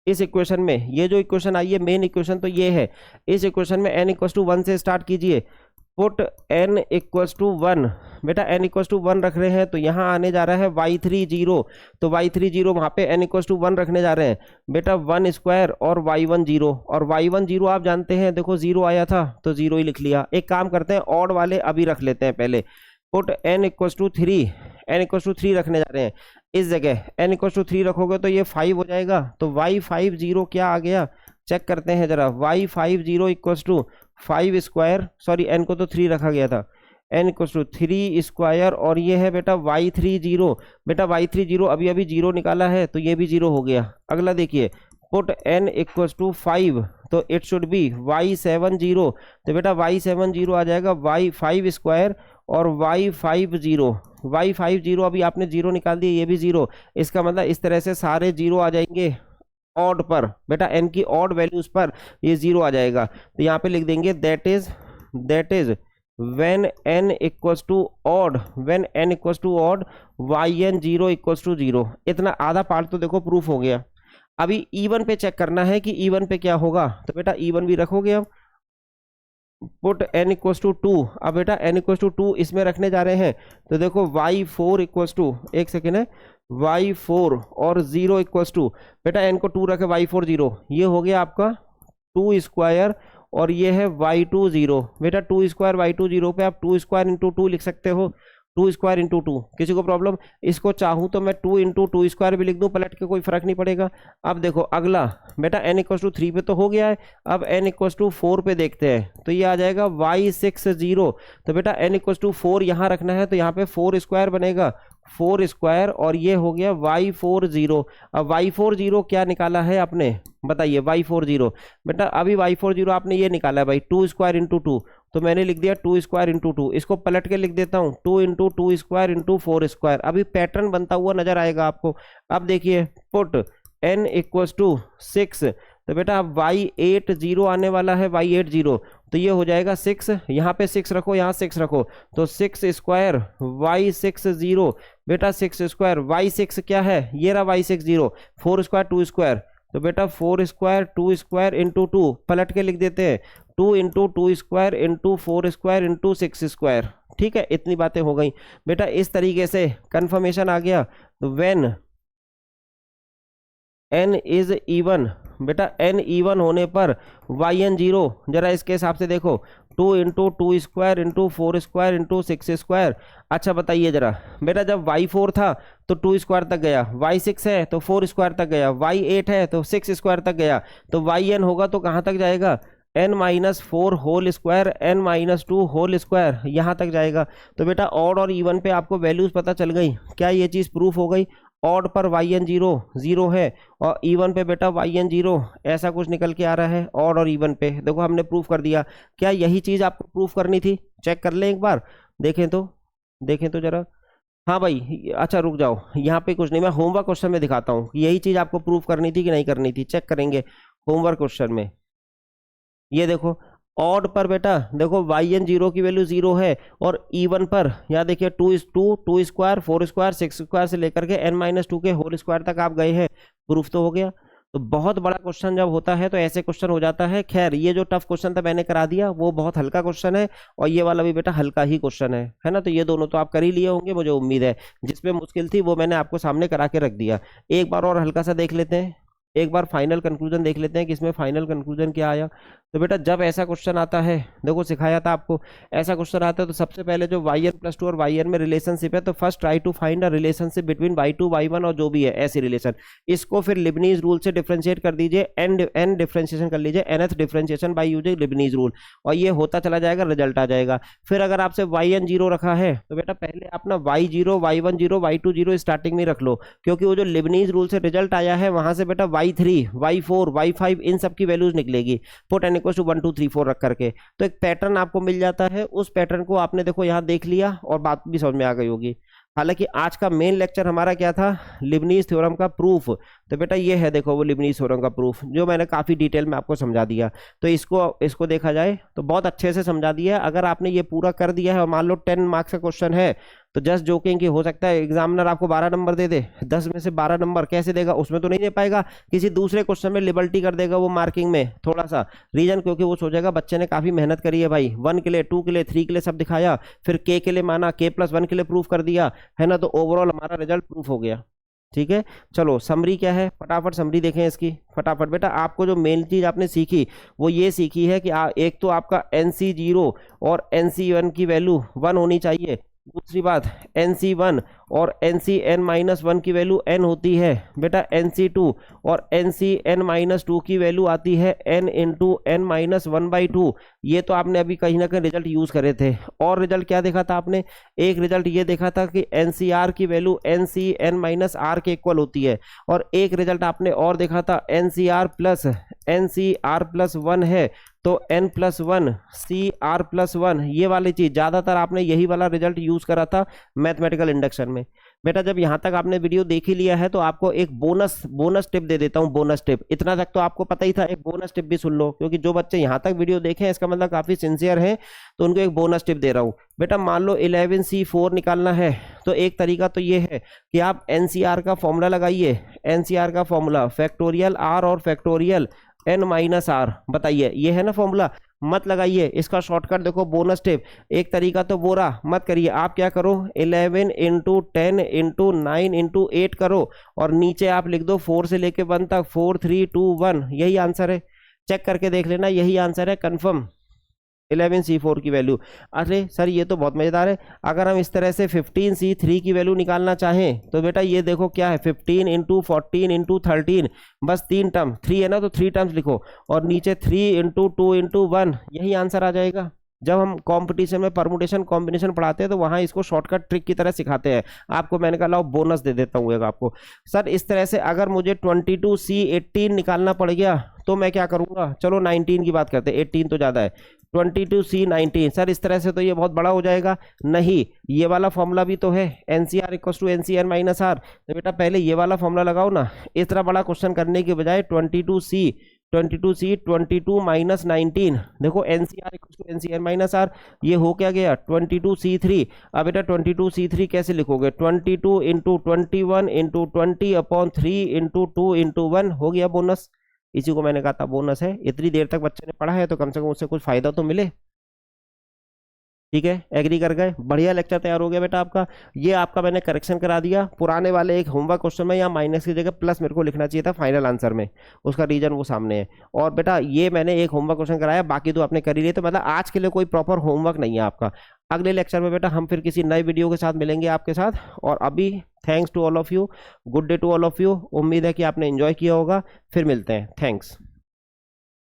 इस इक्वेशन में, ये जो इक्वेशन आई है मेन इक्वेशन तो ये है, इस इक्वेशन में n इक्वल टू 1 से स्टार्ट कीजिए, पुट n इक्वल टू 1, बेटा n इक्वल टू 1 रख रहे हैं तो यहाँ आने जा रहा है y3 0, तो y3 0 वहाँ पे n इक्वल टू 1 रखने जा रहे हैं बेटा 1 स्क्वायर और y1 0, और y1 0 आप जानते हैं, देखो 0 आया था तो 0 ही लिख लिया। एक काम करते हैं ऑड वाले अभी रख लेते हैं पहले, पुट n इक्वल टू 3 रखने जा रहे हैं, इस जगह n इक्वल टू 3 रखोगे तो ये 5 हो जाएगा, तो y50 क्या आ गया चेक करते हैं जरा, y50 equal to 5 square, sorry n को तो 3 रखा गया था, n इक्वल टू 3 स्क्वायर, और ये है बेटा y30, बेटा y30 अभी अभी 0 निकाला है तो ये भी 0 हो गया। अगला देखिए पुट n इक्वल टू 5, तो इट शुड बी y70, तो बेटा y70 आ जाएगा y5 स्क्वायर और y50 अभी आपने 0 निकाल दिया, ये भी 0, इसका मतलब इस तरह से सारे 0 आ जाएंगे ऑड पर, बेटा n की ऑड वैल्यूज पर ये 0 आ जाएगा, तो यहाँ पे लिख देंगे that is when n equals to odd yn 0 equals to 0। इतना आधा पार्ट तो देखो प्रूफ हो गया। अभी E1 पे चेक करना है कि E1 पे क्या होगा, तो बेटा E1 भी रखोगे, अब पुट n इक्वल्स टू 2, अब बेटा n इक्वल्स टू 2 इसमें रखने जा रहे हैं, तो देखो y4 इक्वल्स टू, एक सेकेंड है, y4 और 0 इक्वल्स टू, बेटा n को 2 रखे y4 0, ये हो गया आपका 2 स्क्वायर, और ये है y2 0, बेटा 2 स्क्वायर y2 0 पे आप 2 स्क्वायर इंटू 2 लिख सकते हो, 2 स्क्वायर इंटू 2, किसी को प्रॉब्लम, इसको चाहूँ तो मैं 2 इंटू 2 स्क्वायर भी लिख दूँ पलट के, कोई फर्क नहीं पड़ेगा। अब देखो अगला बेटा n इक्वल्स टू 3 पे तो हो गया है, अब n इक्वल्स टू 4 पे देखते हैं, तो ये आ जाएगा y60, तो बेटा n इक्वल्स टू 4 यहाँ रखना है, तो यहाँ पे 4 स्क्वायर बनेगा, 4 स्क्वायर, और ये हो गया y40। अब y40 क्या निकाला है आपने बताइए, y40 बेटा अभी y40 आपने ये निकाला है भाई 2 स्क्वायर इंटू 2, तो मैंने लिख दिया 2 स्क्वायर इंटू 2, इसको पलट के लिख देता हूँ 2 इंटू 2 स्क्वायर इंटू 4 स्क्वायर, अभी पैटर्न बनता हुआ नजर आएगा आपको। अब देखिए पुट n इक्वल्स टू 6, तो बेटा अब y80 आने वाला है, y80 तो ये हो जाएगा 6, यहाँ पे 6 रखो, यहाँ 6 रखो, तो 6 स्क्वायर y60, बेटा 6 स्क्वायर y6 क्या है, ये रहा y60, 4 स्क्वायर 2 स्क्वायर, तो बेटा 4 स्क्वायर 2 स्क्वायर इंटू 2, पलट के लिख देते हैं 2 into 2 square into 4 square into 6 square. ठीक है, इतनी बातें हो गई बेटा। इस तरीके से कंफर्मेशन आ गया। व्हेन n इज इवन, बेटा n इवन होने पर yn 0, जरा इसके हिसाब से देखो 2 into 2 square into 4 square into 6 square. अच्छा बताइए जरा बेटा, जब y4 था तो 2 स्क्वायर तक गया, y6 है तो 4 स्क्वायर तक गया, y8 है तो 6 स्क्वायर तक गया, तो yn होगा तो कहाँ तक जाएगा, n-4 whole square n-2 whole square, यहाँ तक जाएगा। तो बेटा ऑड और इवन पे आपको वैल्यूज पता चल गई। क्या ये चीज़ प्रूफ हो गई? ऑड पर yn 0 0 है और इवन पे बेटा yn 0 ऐसा कुछ निकल के आ रहा है। ऑड और इवन पे देखो हमने प्रूफ कर दिया। क्या यही चीज़ आपको प्रूफ करनी थी? चेक कर लें एक बार, देखें तो जरा। हाँ भाई, अच्छा रुक जाओ, यहाँ पे कुछ नहीं, मैं होमवर्क क्वेश्चन में दिखाता हूँ यही चीज़ आपको प्रूफ करनी थी कि नहीं करनी थी। चेक करेंगे होमवर्क क्वेश्चन में। ये देखो ऑड पर बेटा देखो yn 0 की वैल्यू 0 है और इवन पर यहाँ देखिए 2 स्क्वायर 4 स्क्वायर 6 स्क्वायर से लेकर के n-2 के होल स्क्वायर तक आप गए हैं। प्रूफ तो हो गया। तो बहुत बड़ा क्वेश्चन जब होता है तो ऐसे क्वेश्चन हो जाता है। खैर ये जो टफ क्वेश्चन था मैंने करा दिया, वो बहुत हल्का क्वेश्चन है और ये वाला भी बेटा हल्का ही क्वेश्चन है ना। तो ये दोनों तो आप कर ही लिए होंगे मुझे उम्मीद है। जिसमें मुश्किल थी वो मैंने आपको सामने करा के रख दिया। एक बार और हल्का सा देख लेते हैं, एक बार फाइनल कंक्लूजन देख लेते हैं कि इसमें फाइनल कंक्लूजन क्या आया। तो बेटा जब ऐसा क्वेश्चन आता है, देखो सिखाया था आपको, ऐसा क्वेश्चन आता है तो सबसे पहले जो yn+2 और yn में रिलेशनशिप है तो first try to find a relationship between y2 y1 और जो भी है ऐसी रिलेशन। इसको फिर लिबनीज रूल से डिफरेंशिएट कर दीजिए, n डिफरेंशिएशन कर लीजिए, nth differentiation by using Leibniz rule, और ये होता चला जाएगा, रिजल्ट आ जाएगा। फिर अगर आपसे yn 0 रखा है तो बेटा पहले अपना y0 y1 0 y2 0 स्टार्टिंग में रख लो, क्योंकि वो जो लिबनीज रूल से रिजल्ट आया है वहां से बेटा y3 y4 y5 इन सब की वैल्यूज निकलेगी, पुट n = 1 2 3 4 रख करके। तो एक पैटर्न आपको मिल जाता है। उस पैटर्न को आपने देखो यहाँ देख लिया और बात भी समझ में आ गई होगी। हालांकि आज का मेन लेक्चर हमारा क्या था, लिबनीज थ्योरम का प्रूफ। तो बेटा ये है देखो वो लिबनीज थ्योरम का प्रूफ जो मैंने काफी डिटेल में आपको समझा दिया। तो इसको देखा जाए तो बहुत अच्छे से समझा दिया। अगर आपने ये पूरा कर दिया है और मान लो 10 मार्क्स का क्वेश्चन है तो जस्ट जोकिंग कि हो सकता है एग्जामिनर आपको 12 नंबर दे दे, 10 में से 12 नंबर कैसे देगा, उसमें तो नहीं दे पाएगा, किसी दूसरे क्वेश्चन में लिबर्टी कर देगा वो मार्किंग में थोड़ा सा रीजन, क्योंकि वो सोचेगा बच्चे ने काफी मेहनत करी है भाई, 1 के लिए 2 के लिए 3 के लिए सब दिखाया, फिर के लिए माना, k+1 के लिए प्रूफ कर दिया है ना। तो ओवरऑल हमारा रिजल्ट प्रूफ हो गया। ठीक है, चलो समरी क्या है, फटाफट समरी देखें इसकी फटाफट। बेटा आपको जो मेन चीज आपने सीखी वो ये सीखी है कि एक तो आपका NC0 और NC1 की वैल्यू 1 होनी चाहिए। दूसरी बात NC1 और NCn-1 की वैल्यू n होती है। बेटा NC2 और NCn-2 की वैल्यू आती है n इंटू n-1/2। ये तो आपने अभी कहीं ना कहीं रिजल्ट यूज करे थे। और रिजल्ट क्या देखा था आपने, एक रिजल्ट ये देखा था कि NCR की वैल्यू NCn-R के इक्वल होती है, और एक रिजल्ट आपने और देखा था NCR प्लस NCR+1 है तो n+1 CR+1। ये वाली चीज ज्यादातर आपने यही वाला रिजल्ट यूज करा था मैथमेटिकल इंडक्शन में। बेटा जब यहाँ तक आपने वीडियो देख ही लिया है तो आपको एक बोनस टिप दे देता हूँ। बोनस टिप, इतना तक तो आपको पता ही था, एक बोनस टिप भी सुन लो, क्योंकि जो बच्चे यहाँ तक वीडियो देखें इसका मतलब काफी सिंसियर हैं, तो उनको एक बोनस टिप दे रहा हूँ। बेटा मान लो 11C4 निकालना है तो एक तरीका तो ये है कि आप NCR का फॉर्मूला लगाइए। NCR का फॉर्मूला फैक्टोरियल R और फैक्टोरियल n-R, बताइए ये है ना फॉर्मूला, मत लगाइए इसका शॉर्टकट। देखो बोनस टिप, एक तरीका तो बोरा मत करिए, आप क्या करो 11 इंटू 10 इंटू 9 इंटू 8 करो और नीचे आप लिख दो 4 से लेके 1 तक 4 3 2 1, यही आंसर है। चेक करके देख लेना, यही आंसर है कंफर्म 11C4 की वैल्यू। अरे सर ये तो बहुत मजेदार है। अगर हम इस तरह से 15C3 की वैल्यू निकालना चाहें तो बेटा ये देखो क्या है 15 इंटू 14 इंटू 13, बस 3 टर्म, 3 है ना तो 3 टर्म्स लिखो और नीचे 3 इंटू 2 इंटू 1, यही आंसर आ जाएगा। जब हम कंपटीशन में परमुटेशन कॉम्बिनेशन पढ़ाते हैं तो वहां इसको शॉर्टकट ट्रिक की तरह सिखाते हैं आपको। मैंने कहा लाओ बोनस दे देता हूँ एक आपको। सर इस तरह से अगर मुझे 22C18 निकालना पड़ गया तो मैं क्या करूंगा, चलो 19 की बात करते हैं, 18 तो ज़्यादा है, 22C19। सर इस तरह से तो ये बहुत बड़ा हो जाएगा, नहीं ये वाला फॉर्मूला भी तो है NCR = NCn-R। तो बेटा पहले ये वाला फॉर्मूला लगाओ ना। इस तरह बड़ा क्वेश्चन करने के बजाय 22C 22C 22 माइनस 19, देखो NCR equal to NCR minus R, ये हो क्या गया 22C3। अब बेटा 22C3 कैसे लिखोगे, 22 इंटू 21 इंटू 20/3 इंटू 2 इंटू 1, हो गया बोनस। इसी को मैंने कहा था बोनस है। इतनी देर तक बच्चे ने पढ़ा है तो कम से कम उससे कुछ फायदा तो मिले। ठीक है, एग्री कर गए, बढ़िया लेक्चर तैयार हो गया बेटा आपका। ये आपका मैंने करेक्शन करा दिया, पुराने वाले एक होमवर्क क्वेश्चन में या माइनस की जगह प्लस मेरे को लिखना चाहिए था फाइनल आंसर में, उसका रीजन वो सामने है। और बेटा ये मैंने एक होमवर्क क्वेश्चन कराया, बाकी तो आपने कर ही लिए, तो मतलब आज के लिए कोई प्रॉपर होमवर्क नहीं है आपका। अगले लेक्चर में बेटा हम फिर किसी नए वीडियो के साथ मिलेंगे आपके साथ। और अभी thanks to all of you, good day to all of you, उम्मीद है कि आपने एंजॉय किया होगा। फिर मिलते हैं, थैंक्स।